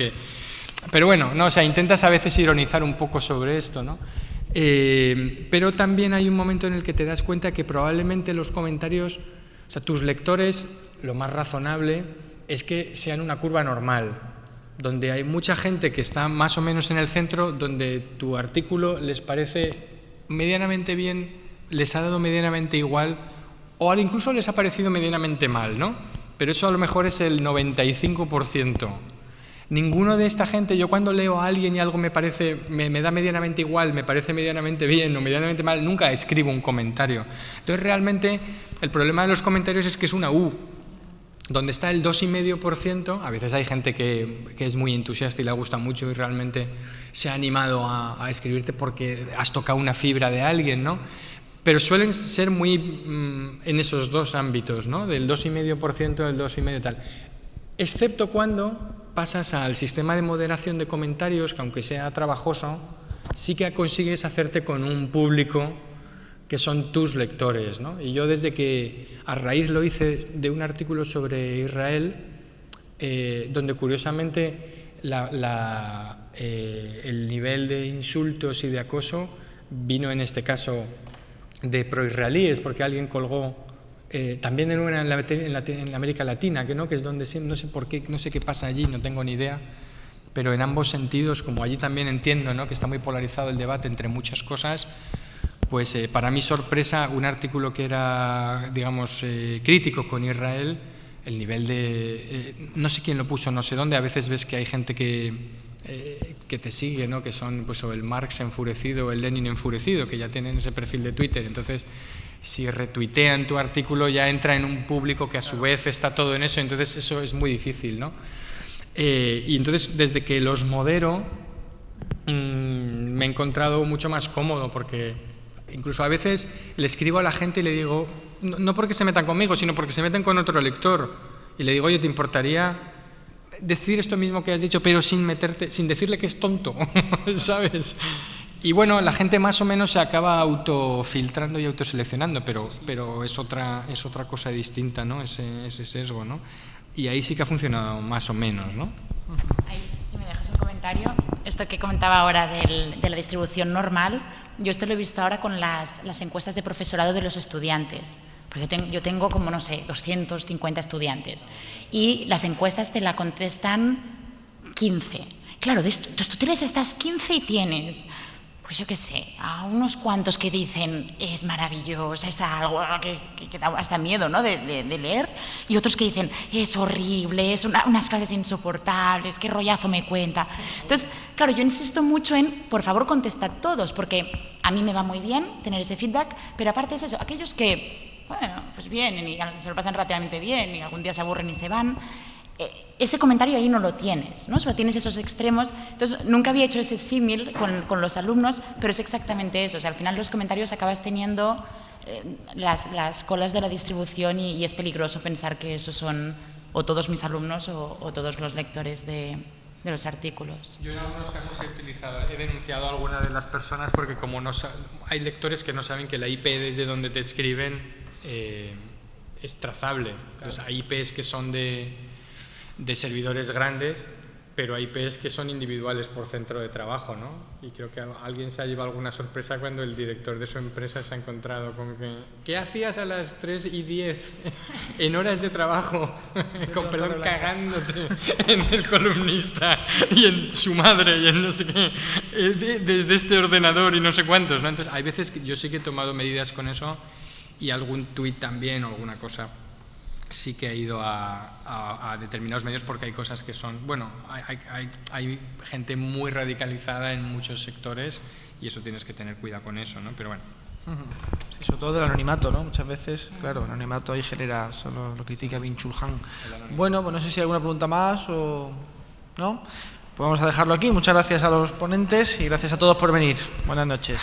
bueno, no, o sea, intentas a veces ironizar un poco sobre esto, ¿no? Pero también hay un momento en el que te das cuenta que probablemente los comentarios, o sea, tus lectores, lo más razonable es que sean una curva normal, donde hay mucha gente que está más o menos en el centro, donde tu artículo les parece medianamente bien, les ha dado medianamente igual, o incluso les ha parecido medianamente mal, ¿no? Pero eso a lo mejor es el 95%. Ninguno de esta gente, yo cuando leo a alguien y algo me da medianamente igual, me parece medianamente bien o medianamente mal, nunca escribo un comentario. Entonces realmente el problema de los comentarios es que es una U, donde está el 2,5%, a veces hay gente que es muy entusiasta y le gusta mucho y realmente se ha animado a escribirte porque has tocado una fibra de alguien, ¿no? Pero suelen ser muy en esos dos ámbitos, ¿no? Del 2,5%, del 2,5% tal. Excepto cuando pasas al sistema de moderación de comentarios, que aunque sea trabajoso, sí que consigues hacerte con un público que son tus lectores, ¿no? Y yo desde que a raíz lo hice de un artículo sobre Israel, donde curiosamente el nivel de insultos y de acoso vino en este caso de proisraelíes, porque alguien colgó también en América Latina, que es donde no sé por qué, no sé qué pasa allí, no tengo ni idea, pero en ambos sentidos, como allí también entiendo, ¿no? Que está muy polarizado el debate entre muchas cosas. Pues para mi sorpresa, un artículo que era, digamos, crítico con Israel, el nivel de... no sé quién lo puso, no sé dónde, a veces ves que hay gente que te sigue, ¿no? Que son pues, o el Marx enfurecido o el Lenin enfurecido, que ya tienen ese perfil de Twitter. Entonces, si retuitean tu artículo ya entra en un público que a su vez está todo en eso, entonces eso es muy difícil, ¿no? Y entonces, desde que los modero, me he encontrado mucho más cómodo porque... Incluso a veces le escribo a la gente y le digo, no porque se metan conmigo, sino porque se meten con otro lector. Y le digo, oye, ¿te importaría decir esto mismo que has dicho, pero sin decirle que es tonto? ¿Sabes? Y bueno, la gente más o menos se acaba autofiltrando y autoseleccionando, pero es otra cosa distinta, ¿no? Ese sesgo, ¿no? Y ahí sí que ha funcionado más o menos, ¿no? Ahí, si me dejas un comentario, esto que comentaba ahora de la distribución normal, yo esto lo he visto ahora con las encuestas de profesorado de los estudiantes, porque yo tengo como, no sé, 250 estudiantes y las encuestas te la contestan 15. Claro, tú tienes estas 15 y tienes, pues yo qué sé, a unos cuantos que dicen es maravillosa, es algo que da hasta miedo, ¿no? de leer, y otros que dicen es horrible, es unas clases insoportables, qué rollazo me cuenta. Entonces, claro, yo insisto mucho en, por favor, contestad todos, porque a mí me va muy bien tener ese feedback, pero aparte es eso, aquellos que, bueno, pues vienen y se lo pasan relativamente bien y algún día se aburren y se van, ese comentario ahí no lo tienes, ¿no? Solo tienes esos extremos. Entonces, nunca había hecho ese símil con los alumnos, pero es exactamente eso. O sea, al final los comentarios acabas teniendo las colas de la distribución y es peligroso pensar que esos son o todos mis alumnos o todos los lectores de los artículos. Yo en algunos casos he denunciado a alguna de las personas porque como hay lectores que no saben que la IP desde donde te escriben es trazable. Entonces, hay IPs que son de servidores grandes, pero hay IPs que son individuales por centro de trabajo, ¿no? Y creo que alguien se ha llevado alguna sorpresa cuando el director de su empresa se ha encontrado con que ¿qué hacías a las 3:10 en horas de trabajo? Con perdón, cagándote en el columnista y en su madre y en no sé qué, desde este ordenador y no sé cuántos, ¿no? Entonces hay veces que yo sí que he tomado medidas con eso y algún tuit también o alguna cosa sí que ha ido a determinados medios porque hay cosas que son, bueno, hay gente muy radicalizada en muchos sectores y eso tienes que tener cuidado con eso, ¿no? Pero bueno. Sí, sobre todo del anonimato, ¿no? Muchas veces, claro, el anonimato ahí genera, solo lo critica Byung-Chul Han. Bueno, pues no sé si hay alguna pregunta más o no. Pues vamos a dejarlo aquí. Muchas gracias a los ponentes y gracias a todos por venir. Buenas noches.